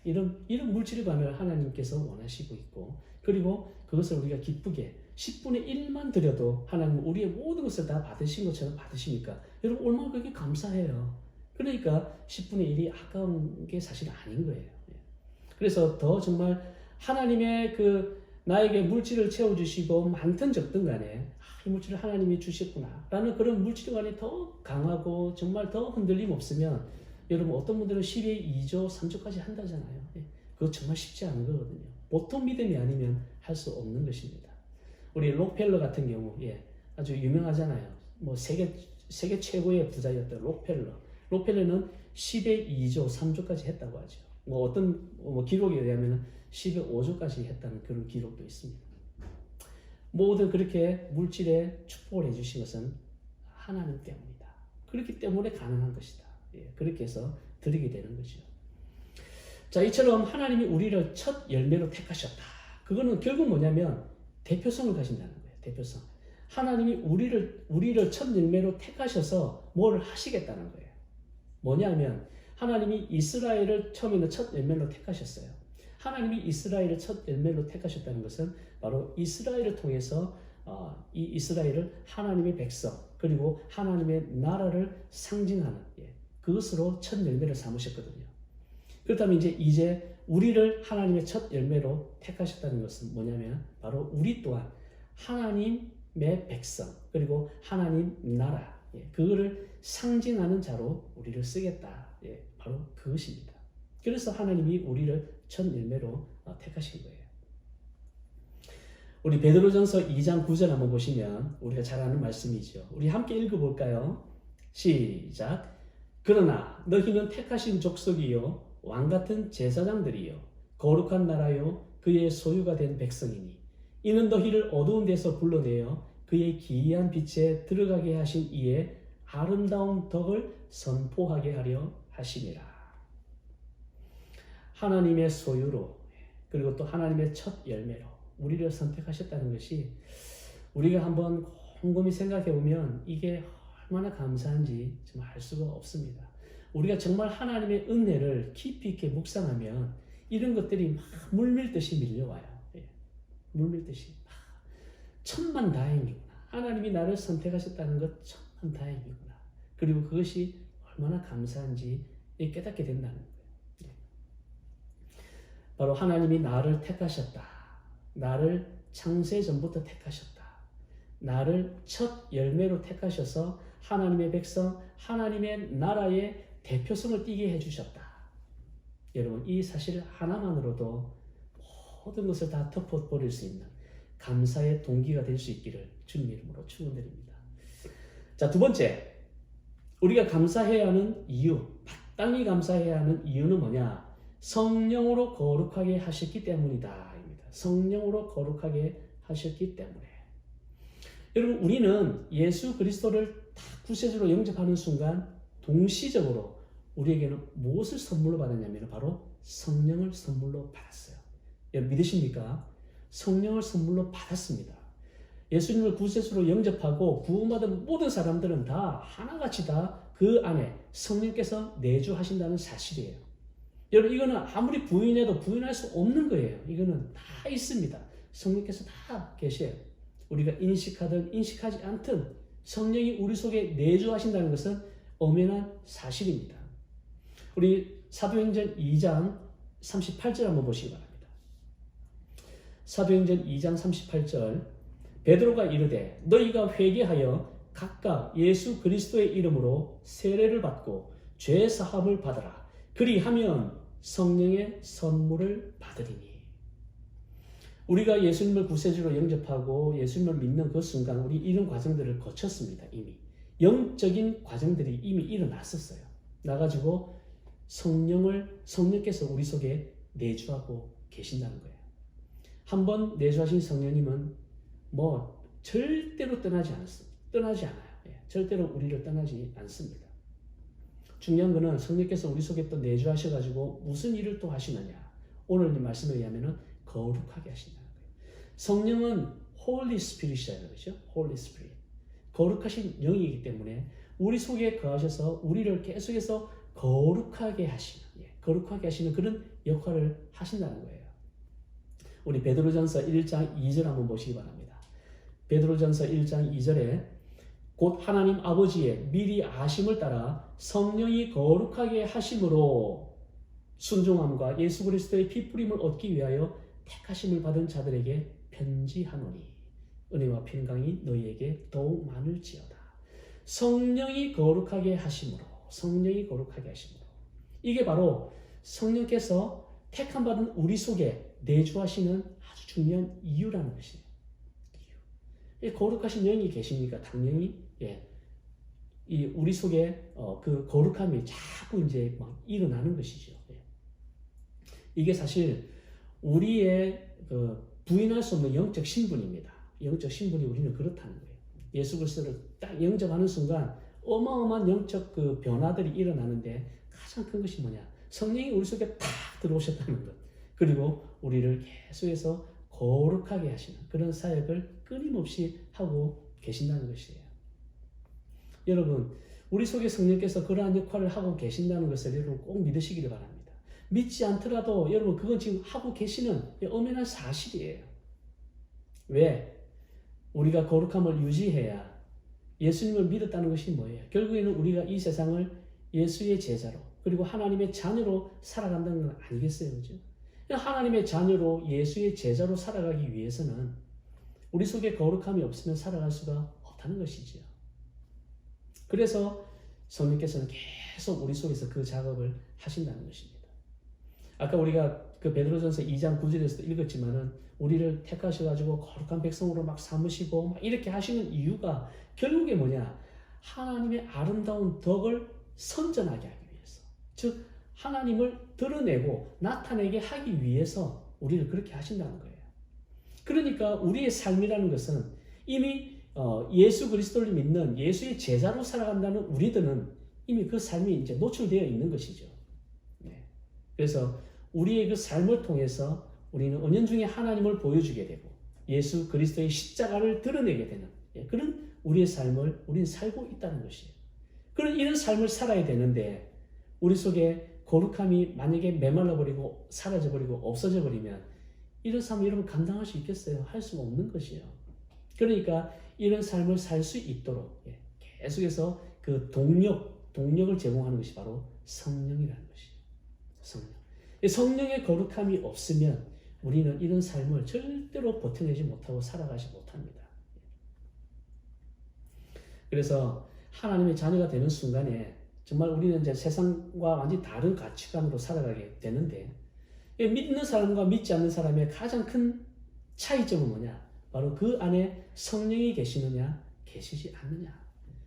이런 물질관을 하나님께서 원하시고 있고 그리고 그것을 우리가 기쁘게 10분의 1만 드려도 하나님은 우리의 모든 것을 다 받으신 것처럼 받으시니까 여러분 얼마나 그게 감사해요. 그러니까 10분의 1이 아까운 게 사실 아닌 거예요. 그래서 더 정말 하나님의 그 나에게 물질을 채워주시고 많든 적든 간에 이 물질을 하나님이 주셨구나 라는 그런 물질관이 더 강하고 정말 더 흔들림 없으면 여러분 어떤 분들은 10의 2조, 3조까지 한다잖아요. 그거 정말 쉽지 않은 거거든요. 보통 믿음이 아니면 할 수 없는 것입니다. 우리 록펠러 같은 경우 아주 유명하잖아요. 뭐 세계 최고의 부자였던 록펠러는 10의 2조, 3조까지 했다고 하죠. 뭐 어떤 기록에 의하면 10의 5조까지 했다는 그런 기록도 있습니다. 모든 그렇게 물질에 축복을 해주신 것은 하나님 때문이다. 그렇기 때문에 가능한 것이다. 그렇게 해서 드리게 되는 거죠. 자, 이처럼 하나님이 우리를 첫 열매로 택하셨다. 그거는 결국 뭐냐면 대표성을 가진다는 거예요. 대표성. 하나님이 우리를 첫 열매로 택하셔서 뭘 하시겠다는 거예요. 뭐냐면 하나님이 이스라엘을 처음에는 첫 열매로 택하셨어요. 하나님이 이스라엘을 첫 열매로 택하셨다는 것은 바로 이스라엘을 통해서 이 이스라엘을 하나님의 백성 그리고 하나님의 나라를 상징하는 그것으로 첫 열매를 삼으셨거든요. 그렇다면 이제 우리를 하나님의 첫 열매로 택하셨다는 것은 뭐냐면 바로 우리 또한 하나님의 백성 그리고 하나님 나라 그거를 상징하는 자로 우리를 쓰겠다. 바로 그것입니다. 그래서 하나님이 우리를 첫 열매로 택하신 거예요. 우리 베드로전서 2장 9절 한번 보시면 우리가 잘 아는 말씀이죠. 우리 함께 읽어볼까요? 시작. 그러나 너희는 택하신 족속이요 왕같은 제사장들이요 거룩한 나라요 그의 소유가 된 백성이니 이는 너희를 어두운 데서 불러내어 그의 기이한 빛에 들어가게 하신 이의 아름다운 덕을 선포하게 하려 하심이라. 하나님의 소유로 그리고 또 하나님의 첫 열매로 우리를 선택하셨다는 것이 우리가 한번 곰곰이 생각해 보면 이게 얼마나 감사한지 정말 알 수가 없습니다. 우리가 정말 하나님의 은혜를 깊이 있게 묵상하면 이런 것들이 막 물밀듯이 밀려와요. 물밀듯이 천만 다행이구나. 하나님이 나를 선택하셨다는 것 천만 다행이구나. 그리고 그것이 얼마나 감사한지 깨닫게 된다는 거예요. 바로 하나님이 나를 택하셨다. 나를 창세 전부터 택하셨다. 나를 첫 열매로 택하셔서 하나님의 백성, 하나님의 나라의 대표성을 띠게 해주셨다. 여러분, 이 사실 하나만으로도 모든 것을 다 덮어버릴 수 있는 감사의 동기가 될 수 있기를 주님 이름으로 축원드립니다. 자, 두 번째, 우리가 감사해야 하는 이유, 마땅히 감사해야 하는 이유는 뭐냐? 성령으로 거룩하게 하셨기 때문이다. 성령으로 거룩하게 하셨기 때문에. 여러분, 우리는 예수 그리스도를 다 구세주로 영접하는 순간 동시적으로 우리에게는 무엇을 선물로 받았냐면 바로 성령을 선물로 받았어요. 여러분, 믿으십니까? 성령을 선물로 받았습니다. 예수님을 구세주로 영접하고 구원받은 모든 사람들은 다 하나같이 다 그 안에 성령께서 내주하신다는 사실이에요. 여러분, 이거는 아무리 부인해도 부인할 수 없는 거예요. 이거는 다 있습니다. 성령께서 다 계셔요. 우리가 인식하든 인식하지 않든 성령이 우리 속에 내주하신다는 것은 엄연한 사실입니다. 우리 사도행전 2장 38절 한번 보시기 바랍니다. 사도행전 2장 38절, 베드로가 이르되 너희가 회개하여 각각 예수 그리스도의 이름으로 세례를 받고 죄 사함을 받으라. 그리하면 성령의 선물을 받으리니. 우리가 예수님을 구세주로 영접하고 예수님을 믿는 그 순간 우리 이런 과정들을 거쳤습니다. 이미 영적인 과정들이 이미 일어났었어요. 나가지고 성령께서 우리 속에 내주하고 계신다는 거예요. 한번 내주하신 성령님은 절대로 떠나지 않아요. 절대로 우리를 떠나지 않습니다. 중요한 것은 성령께서 우리 속에 또 내주하셔가지고 무슨 일을 또 하시느냐. 오늘 이 말씀에 의하면 거룩하게 하신다는 거예요. 성령은 Holy Spirit이라는 거죠. Holy Spirit. 거룩하신 영이기 때문에 우리 속에 거하셔서 우리를 계속해서 거룩하게 하시는 그런 역할을 하신다는 거예요. 우리 베드로전서 1장 2절 한번 보시기 바랍니다. 베드로전서 1장 2절에 곧 하나님 아버지의 미리 아심을 따라 성령이 거룩하게 하심으로 순종함과 예수 그리스도의 피 뿌림을 얻기 위하여 택하심을 받은 자들에게 편지하노니 은혜와 평강이 너희에게 더욱 많을지어다. 성령이 거룩하게 하심으로 이게 바로 성령께서 택함 받은 우리 속에 내주하시는 아주 중요한 이유라는 것이에요. 거룩하신 영이 계시니까 당연히 이 우리 속에 그 거룩함이 자꾸 이제 막 일어나는 것이죠. 이게 사실 우리의 부인할 수 없는 영적 신분입니다. 영적 신분이 우리는 그렇다는 거예요. 예수 그리스도를 딱 영접하는 순간 어마어마한 영적 그 변화들이 일어나는데 가장 큰 것이 뭐냐? 성령이 우리 속에 탁 들어오셨다는 것. 그리고 우리를 계속해서 거룩하게 하시는 그런 사역을 끊임없이 하고 계신다는 것이에요. 여러분, 우리 속에 성령께서 그러한 역할을 하고 계신다는 것을 여러분 꼭 믿으시기를 바랍니다. 믿지 않더라도 여러분 그건 지금 하고 계시는 엄연한 사실이에요. 왜? 우리가 거룩함을 유지해야 예수님을 믿었다는 것이 뭐예요? 결국에는 우리가 이 세상을 예수의 제자로 그리고 하나님의 자녀로 살아간다는 건 아니겠어요? 그죠? 하나님의 자녀로 예수의 제자로 살아가기 위해서는 우리 속에 거룩함이 없으면 살아갈 수가 없다는 것이지요. 그래서 성령께서는 계속 우리 속에서 그 작업을 하신다는 것입니다. 아까 우리가 그 베드로전서 2장 9절에서도 읽었지만은 우리를 택하셔가지고 거룩한 백성으로 막 삼으시고 막 이렇게 하시는 이유가 결국에 뭐냐? 하나님의 아름다운 덕을 선전하게 하기 위해서. 즉 하나님을 드러내고 나타내게 하기 위해서 우리를 그렇게 하신다는 거예요. 그러니까 우리의 삶이라는 것은 이미 예수 그리스도를 믿는 예수의 제자로 살아간다는 우리들은 이미 그 삶이 이제 노출되어 있는 것이죠. 그래서 우리의 그 삶을 통해서 우리는 은연중에 하나님을 보여주게 되고 예수 그리스도의 십자가를 드러내게 되는 그런 우리의 삶을 우리는 살고 있다는 것이에요. 그런 이런 삶을 살아야 되는데 우리 속에 거룩함이 만약에 메말라버리고 사라져버리고 없어져버리면 이런 삶을 여러분 감당할 수 있겠어요? 할 수가 없는 것이에요. 그러니까 이런 삶을 살 수 있도록 계속해서 그 동력을 제공하는 것이 바로 성령이라는 것이에요. 성령. 성령의 거룩함이 없으면 우리는 이런 삶을 절대로 버텨내지 못하고 살아가지 못합니다. 그래서 하나님의 자녀가 되는 순간에 정말 우리는 이제 세상과 완전히 다른 가치관으로 살아가게 되는데, 믿는 사람과 믿지 않는 사람의 가장 큰 차이점은 뭐냐? 바로 그 안에 성령이 계시느냐, 계시지 않느냐.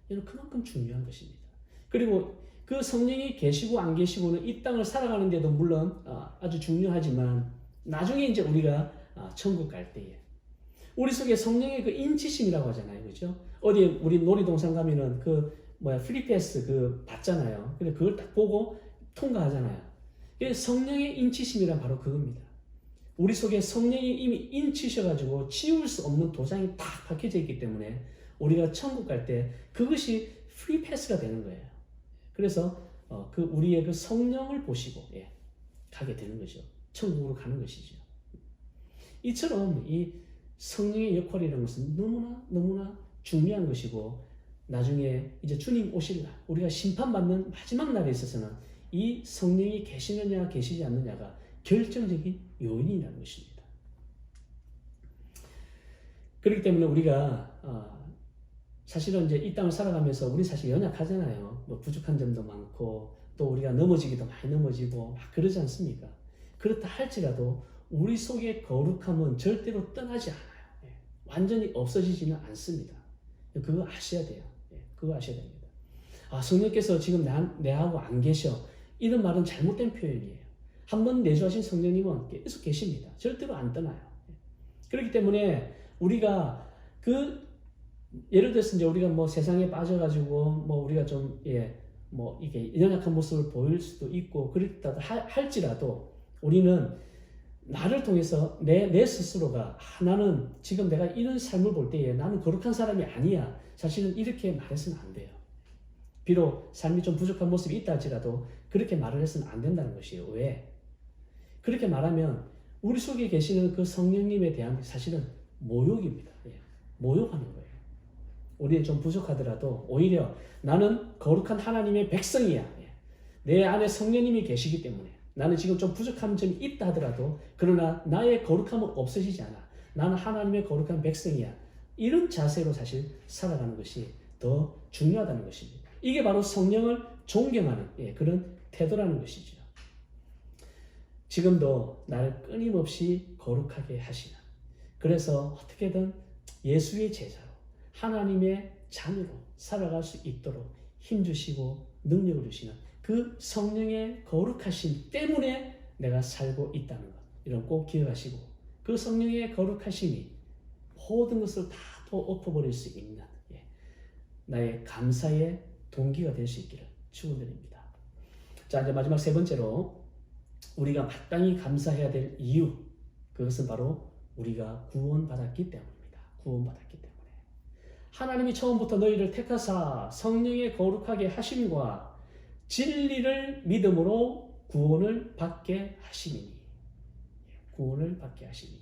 이는 그만큼 중요한 것입니다. 그리고 그 성령이 계시고 안 계시고는 이 땅을 살아가는데도 물론 아주 중요하지만, 나중에 이제 우리가 천국 갈 때에 우리 속에 성령의 그 인치심이라고 하잖아요. 그죠? 어디 우리 놀이동산 가면은 프리패스 받잖아요. 근데 그걸 딱 보고 통과하잖아요. 성령의 인치심이란 바로 그겁니다. 우리 속에 성령이 이미 인치셔가지고 치울 수 없는 도장이 딱 박혀져 있기 때문에 우리가 천국 갈 때 그것이 프리패스가 되는 거예요. 그래서 우리의 그 성령을 보시고 가게 되는 것이죠. 천국으로 가는 것이죠. 이처럼 이 성령의 역할이라는 것은 너무나 중요한 것이고, 나중에 이제 주님 오실 날, 우리가 심판받는 마지막 날에 있어서는 이 성령이 계시느냐 계시지 않느냐가 결정적인 요인이라는 것입니다. 그렇기 때문에 우리가 사실은 이제 이 땅을 살아가면서 우리 사실 연약하잖아요. 부족한 점도 많고 또 우리가 넘어지기도 많이 넘어지고 막 그러지 않습니까? 그렇다 할지라도 우리 속의 거룩함은 절대로 떠나지 않아요. 완전히 없어지지는 않습니다. 그거 아셔야 돼요. 그거 아셔야 됩니다. 성령께서 지금 내하고 안 계셔, 이런 말은 잘못된 표현이에요. 한번 내주하신 성령님은 계속 계십니다. 절대로 안 떠나요. 그렇기 때문에 우리가 예를 들어서 이제 우리가 세상에 빠져가지고 우리가 좀 이게 연약한 모습을 보일 수도 있고 그렇다 할지라도 우리는 나를 통해서 내 스스로가 나는 지금 내가 이런 삶을 볼 때에 나는 거룩한 사람이 아니야, 사실은 이렇게 말해서는 안 돼요. 비록 삶이 좀 부족한 모습이 있다 할지라도 그렇게 말을 해서는 안 된다는 것이에요. 왜? 그렇게 말하면 우리 속에 계시는 그 성령님에 대한 사실은 모욕입니다. 모욕하는 거예요. 우리는 좀 부족하더라도 오히려 나는 거룩한 하나님의 백성이야. 내 안에 성령님이 계시기 때문에 나는 지금 좀 부족한 점이 있다 하더라도 그러나 나의 거룩함은 없어지지 않아. 나는 하나님의 거룩한 백성이야. 이런 자세로 사실 살아가는 것이 더 중요하다는 것입니다. 이게 바로 성령을 존경하는 그런 태도라는 것이죠. 지금도 나를 끊임없이 거룩하게 하시는, 그래서 어떻게든 예수의 제자로 하나님의 자녀로 살아갈 수 있도록 힘주시고 능력을 주시는 그 성령의 거룩하심 때문에 내가 살고 있다는 것, 이런 꼭 기억하시고, 그 성령의 거룩하심이 모든 것을 다 엎어버릴 수 있는 나의 감사의 동기가 될 수 있기를 축원드립니다. 자, 이제 마지막 세 번째로 우리가 마땅히 감사해야 될 이유, 그것은 바로 우리가 구원받았기 때문입니다. 구원받았기 때문에 하나님이 처음부터 너희를 택하사 성령의 거룩하게 하심과 진리를 믿음으로 구원을 받게 하시니. 구원을 받게 하시니.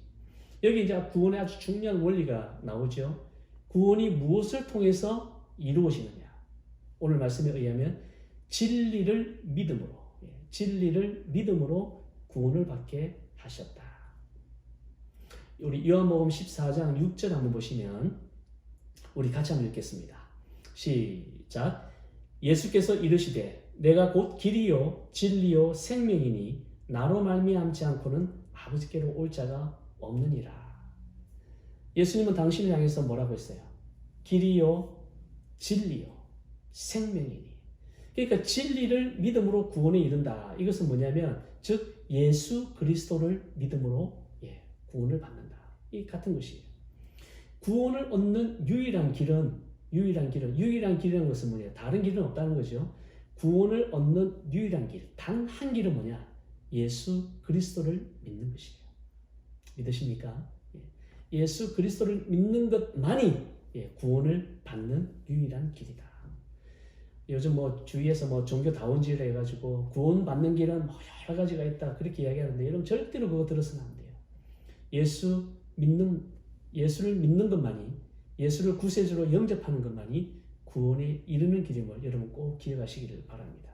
여기 이제 구원의 아주 중요한 원리가 나오죠. 구원이 무엇을 통해서 이루어지느냐. 오늘 말씀에 의하면 진리를 믿음으로 구원을 받게 하셨다. 우리 요한복음 14장 6절 한번 보시면 우리 같이 한번 읽겠습니다. 시작. 예수께서 이르시되 내가 곧 길이요 진리요 생명이니 나로 말미암지 않고는 아버지께로 올 자가 없느니라. 예수님은 당신을 향해서 뭐라고 했어요? 길이요 진리요 생명이니. 그러니까 진리를 믿음으로 구원에 이른다. 이것은 뭐냐면 즉 예수 그리스도를 믿음으로 구원을 받는다. 이 같은 것이에요. 구원을 얻는 유일한 길이라는 것은 뭐냐? 다른 길은 없다는 거죠. 구원을 얻는 유일한 길, 단 한 길은 뭐냐? 예수 그리스도를 믿는 것이에요. 믿으십니까? 예수 그리스도를 믿는 것만이 구원을 받는 유일한 길이다. 요즘 주위에서 종교다원주의를 해가지고 구원받는 길은 여러 가지가 있다 그렇게 이야기하는데, 여러분 절대로 그거 들어서는 안 돼요. 예수를 믿는 것만이, 예수를 구세주로 영접하는 것만이 구원에 이르는 길임을 여러분 꼭 기억하시기를 바랍니다.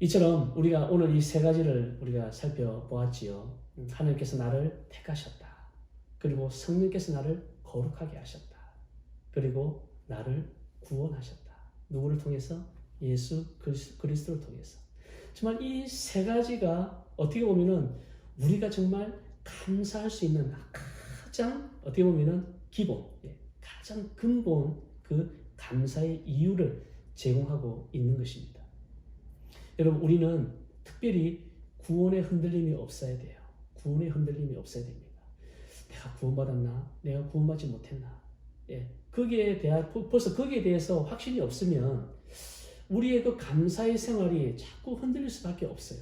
이처럼 우리가 오늘 이 세 가지를 우리가 살펴보았지요. 하나님께서 나를 택하셨다. 그리고 성령께서 나를 거룩하게 하셨다. 그리고 나를 구원하셨다. 누구를 통해서? 예수 그리스도를 통해서. 정말 이 세 가지가 어떻게 보면은 우리가 정말 감사할 수 있는 가장 어떻게 보면은 기본, 가장 근본 그 감사의 이유를 제공하고 있는 것입니다. 여러분, 우리는 특별히 구원의 흔들림이 없어야 돼요. 구원의 흔들림이 없어야 됩니다. 내가 구원받았나? 내가 구원받지 못했나? 벌써 거기에 대해서 확신이 없으면 우리의 그 감사의 생활이 자꾸 흔들릴 수밖에 없어요.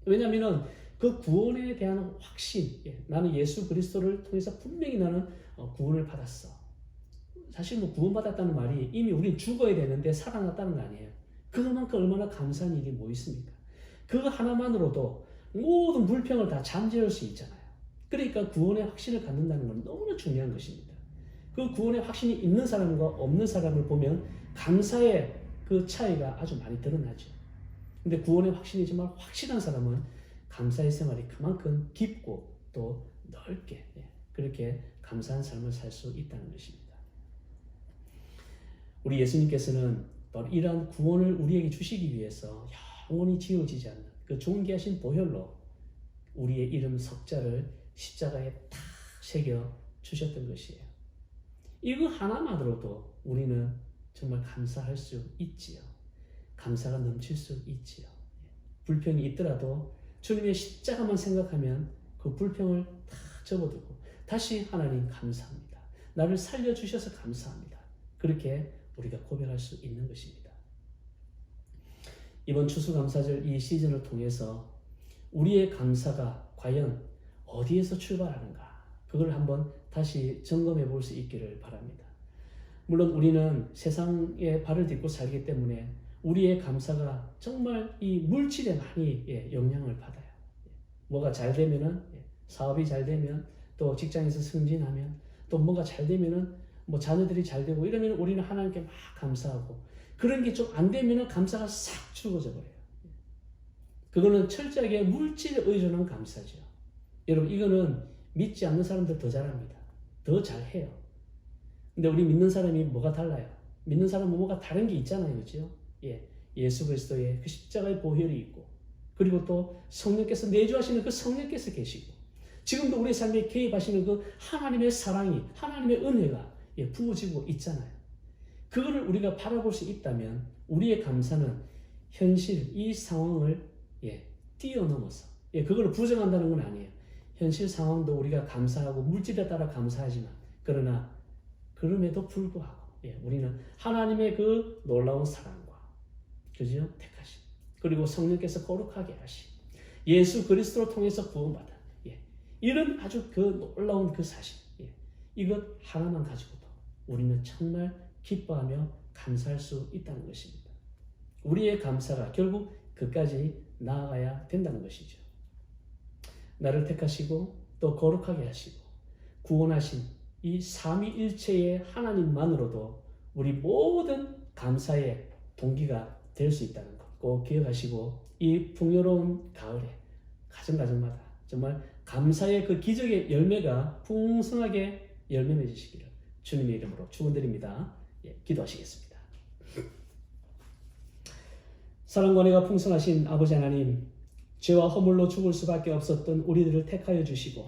왜냐하면 그 구원에 대한 확신, 나는 예수 그리스도를 통해서 분명히 나는 구원을 받았어. 사실 뭐 구원받았다는 말이 이미 우린 죽어야 되는데 살아났다는 거 아니에요. 그만큼 얼마나 감사한 일이 뭐 있습니까? 그거 하나만으로도 모든 불평을 다 잠재울 수 있잖아요. 그러니까 구원의 확신을 갖는다는 건 너무나 중요한 것입니다. 그 구원의 확신이 있는 사람과 없는 사람을 보면 감사의 그 차이가 아주 많이 드러나죠. 근데 구원의 확신이 정말 확실한 사람은 감사의 생활이 그만큼 깊고 또 넓게 그렇게 감사한 삶을 살 수 있다는 것입니다. 우리 예수님께서는 바로 이러한 구원을 우리에게 주시기 위해서 영원히 지워지지 않는 그 존귀하신 보혈로 우리의 이름 석자를 십자가에 탁 새겨 주셨던 것이에요. 이거 하나만으로도 우리는 정말 감사할 수 있지요. 감사가 넘칠 수 있지요. 불평이 있더라도 주님의 십자가만 생각하면 그 불평을 다 접어두고 다시 하나님 감사합니다. 나를 살려주셔서 감사합니다. 그렇게 우리가 고백할 수 있는 것입니다. 이번 추수감사절 이 시즌을 통해서 우리의 감사가 과연 어디에서 출발하는가, 그걸 한번 다시 점검해 볼 수 있기를 바랍니다. 물론 우리는 세상에 발을 딛고 살기 때문에 우리의 감사가 정말 이 물질에 많이 영향을 받아요. 뭐가 잘 되면은, 사업이 잘 되면, 또 직장에서 승진하면, 또 뭐가 잘 되면은 뭐 자녀들이 잘 되고 이러면 우리는 하나님께 막 감사하고, 그런 게 좀 안 되면은 감사가 싹 죽어져 버려요. 그거는 철저하게 물질에 의존한 감사죠. 여러분, 이거는 믿지 않는 사람들 더 잘합니다. 더 잘해요. 근데 우리 믿는 사람이 뭐가 달라요? 믿는 사람은 뭐가 다른 게 있잖아요. 그렇죠? 예수 그리스도의 그 십자가의 보혈이 있고, 그리고 또 성령께서 내주하시는 그 성령께서 계시고, 지금도 우리 삶에 개입하시는 그 하나님의 사랑이, 하나님의 은혜가 부어지고 있잖아요. 그거를 우리가 바라볼 수 있다면 우리의 감사는 현실, 이 상황을 뛰어넘어서, 그걸 부정한다는 건 아니에요. 현실 상황도 우리가 감사하고 물질에 따라 감사하지만, 그러나 그럼에도 불구하고 우리는 하나님의 그 놀라운 사랑과, 그죠? 택하심, 그리고 성령께서 거룩하게 하심, 예수 그리스도를 통해서 구원받은 이런 아주 그 놀라운 그 사실, 이것 하나만 가지고도 우리는 정말 기뻐하며 감사할 수 있다는 것입니다. 우리의 감사가 결국 그까지 나아가야 된다는 것이죠. 나를 택하시고 또 거룩하게 하시고 구원하신 이 삼위일체의 하나님만으로도 우리 모든 감사의 동기가 될 수 있다는 것 꼭 기억하시고, 이 풍요로운 가을에 가정가정마다 정말 감사의 그 기적의 열매가 풍성하게 열매 맺으시기를 주님의 이름으로 축원드립니다. 기도하시겠습니다. 사랑과 은혜가 풍성하신 아버지 하나님, 죄와 허물로 죽을 수밖에 없었던 우리들을 택하여 주시고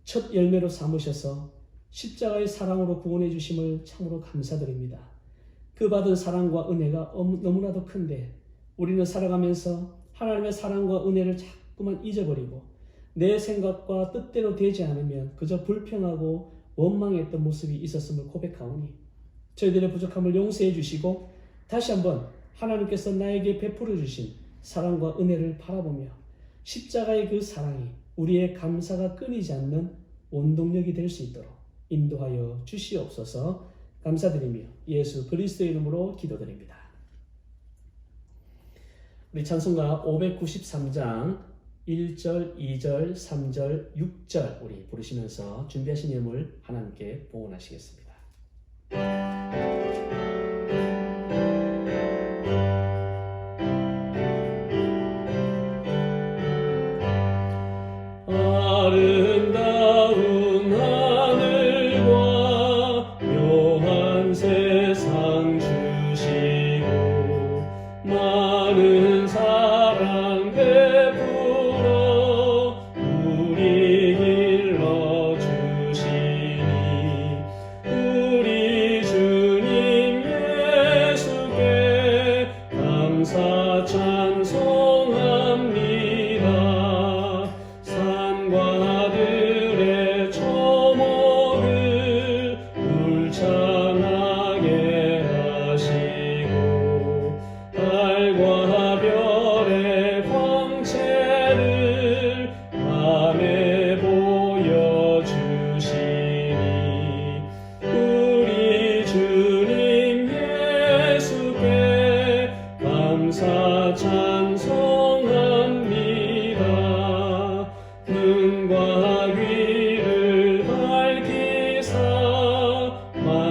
첫 열매로 삼으셔서 십자가의 사랑으로 구원해 주심을 참으로 감사드립니다. 그 받은 사랑과 은혜가 너무나도 큰데 우리는 살아가면서 하나님의 사랑과 은혜를 자꾸만 잊어버리고 내 생각과 뜻대로 되지 않으면 그저 불평하고 원망했던 모습이 있었음을 고백하오니 저희들의 부족함을 용서해 주시고 다시 한번 하나님께서 나에게 베풀어 주신 사랑과 은혜를 바라보며 십자가의 그 사랑이 우리의 감사가 끊이지 않는 원동력이 될 수 있도록 인도하여 주시옵소서. 감사드리며 예수 그리스도의 이름으로 기도드립니다. 우리 찬송가 593장 1절, 2절, 3절, 6절 우리 부르시면서 준비하신 예물 하나님께 봉헌하시겠습니다. 아름다운 하늘과 묘한 세상 주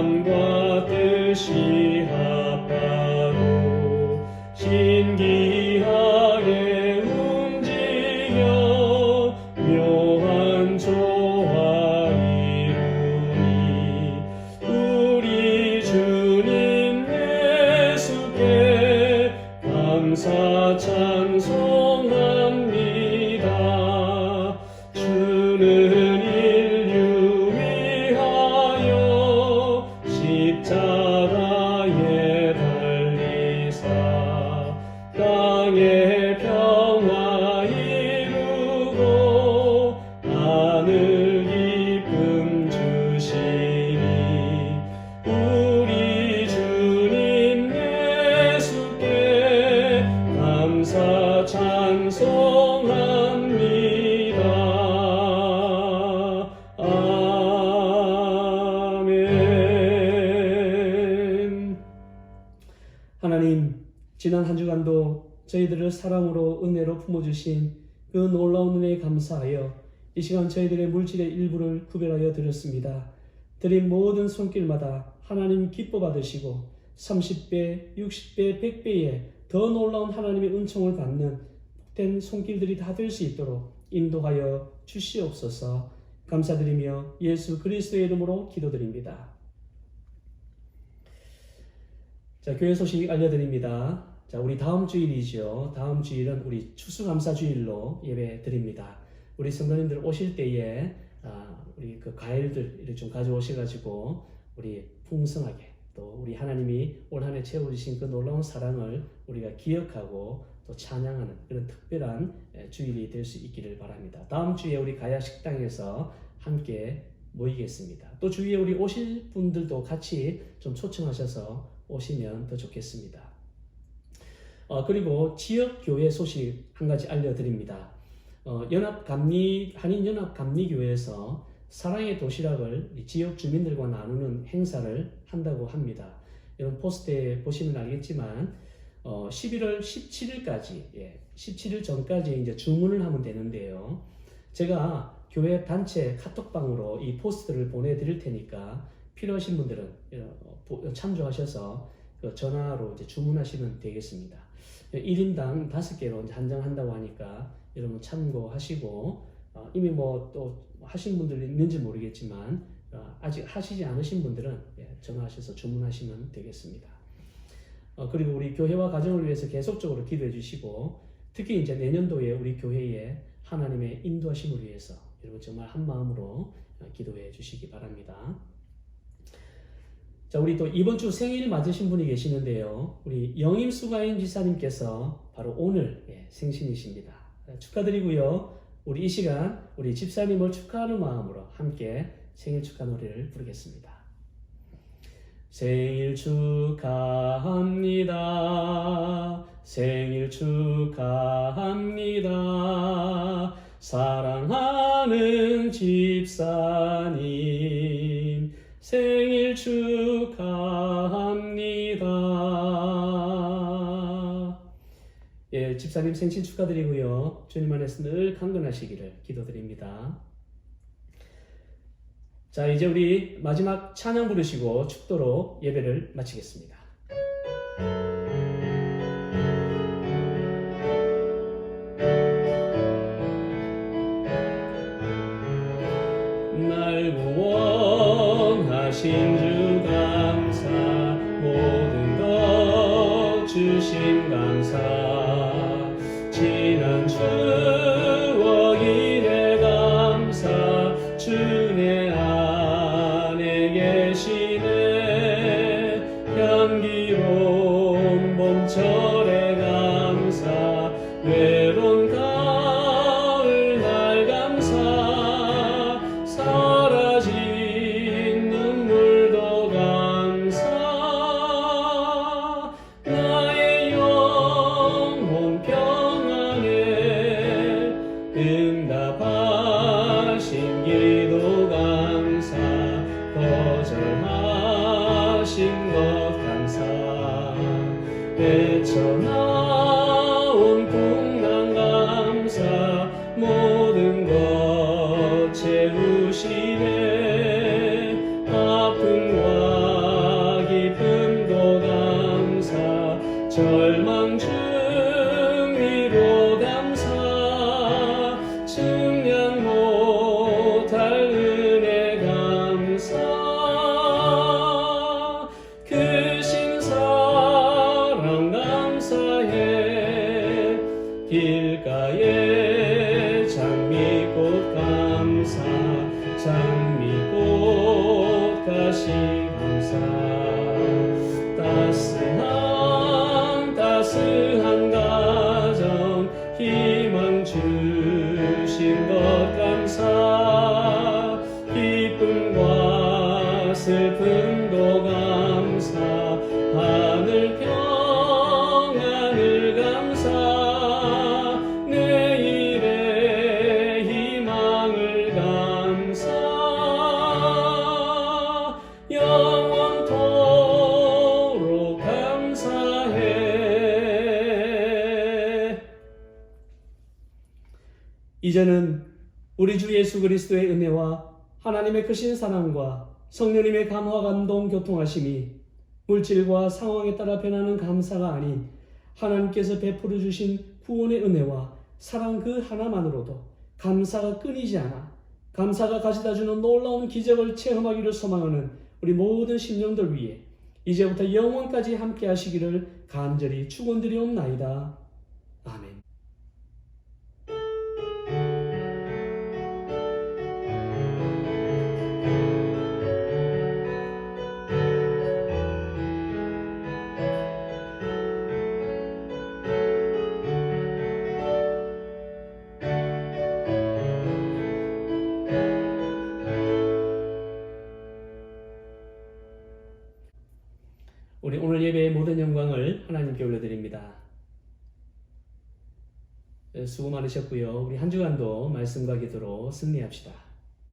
마음과 뜻이 합하고 신기하게 움직여 묘한 조화 이루니 우리 주님 예수께 감사 찬송합니다. 주는 인류 위하여 십자가에 달리사 땅에 평화 이루고 하늘 기쁨 주시니 우리 주님 예수께 감사 찬송합니다. 아멘. 하나님, 지난 한 주간도 저희들을 사랑으로 은혜로 품어주신 그 놀라운 은혜에 감사하여 이 시간 저희들의 물질의 일부를 구별하여 드렸습니다. 드린 모든 손길마다 하나님 기뻐 받으시고 30배, 60배, 100배의 더 놀라운 하나님의 은총을 받는 복된 손길들이 다 될 수 있도록 인도하여 주시옵소서. 감사드리며 예수 그리스도의 이름으로 기도드립니다. 자, 교회 소식 알려드립니다. 자, 우리 다음 주일이죠. 다음 주일은 우리 추수감사주일로 예배 드립니다. 우리 성도님들 오실 때에 우리 그 과일들 좀 가져오셔가지고 우리 풍성하게 또 우리 하나님이 올 한 해 채워주신 그 놀라운 사랑을 우리가 기억하고 또 찬양하는 그런 특별한 주일이 될 수 있기를 바랍니다. 다음 주에 우리 가야 식당에서 함께 모이겠습니다. 또 주위에 우리 오실 분들도 같이 좀 초청하셔서 오시면 더 좋겠습니다. 그리고 지역교회 소식 한 가지 알려드립니다. 한인연합감리교회에서 사랑의 도시락을 지역 주민들과 나누는 행사를 한다고 합니다. 이런 포스트에 보시면 알겠지만 11월 17일까지 17일 전까지 이제 주문을 하면 되는데요. 제가 교회 단체 카톡방으로 이 포스트를 보내드릴 테니까 필요하신 분들은 참조하셔서 전화로 이제 주문하시면 되겠습니다. 1인당 5개로 한정한다고 하니까 여러분 참고하시고 이미 뭐 또 하신 분들이 있는지 모르겠지만 아직 하시지 않으신 분들은 전화하셔서 주문하시면 되겠습니다. 그리고 우리 교회와 가정을 위해서 계속적으로 기도해 주시고 특히 이제 내년도에 우리 교회에 하나님의 인도하심을 위해서 여러분 정말 한 마음으로 기도해 주시기 바랍니다. 자, 우리 또 이번 주 생일 맞으신 분이 계시는데요. 우리 영임수가인 지사님께서 바로 오늘 생신이십니다. 축하드리고요. 우리 이 시간 우리 집사님을 축하하는 마음으로 함께 생일 축하 노래를 부르겠습니다. 생일 축하합니다. 생일 축하합니다. 사랑하는 집사님 생일 축하합니다. 집사님 생신 축하드리고요. 주님 안에서 늘 강건하시기를 기도드립니다. 자, 이제 우리 마지막 찬양 부르시고 축도로 예배를 마치겠습니다. 날 구원하신 주 감사, 모든 것 주신 감사, 지난 추억 이래 감사, 주내 안에 계시네. 향기로운 봄철에 감사, 외로운 가을 날 감사, 사라진 눈물도 감사, 나의 영혼 평안에 응답하신 기도 감사, 거절하신 것 감사, 헤쳐나온 풍랑 감사, 모든 것 채우시네. 아픔과 절망 중위로 감사 증량 못할 은혜 감사 크신 사랑 감사해 길가에 장미꽃 감사 장미꽃 가시 감사 따스한 가정 희망 주신 것 감사 기쁨과 슬픔도 감사 하늘 평안을 감사 내일의 희망을 감사 영원토록 감사해. 이제는 우리 주 예수 그리스도의 은혜와 하나님의 크신 사랑과 성령님의 감화 감동 교통하심이 물질과 상황에 따라 변하는 감사가 아닌 하나님께서 베풀어 주신 구원의 은혜와 사랑 그 하나만으로도 감사가 끊이지 않아 감사가 가져다 주는 놀라운 기적을 체험하기를 소망하는 우리 모든 심령들 위해 이제부터 영원까지 함께 하시기를 간절히 축원드리옵나이다. 아멘. 우리 오늘 예배의 모든 영광을 하나님께 올려드립니다. 수고 많으셨고요. 우리 한 주간도 말씀과 기도로 승리합시다.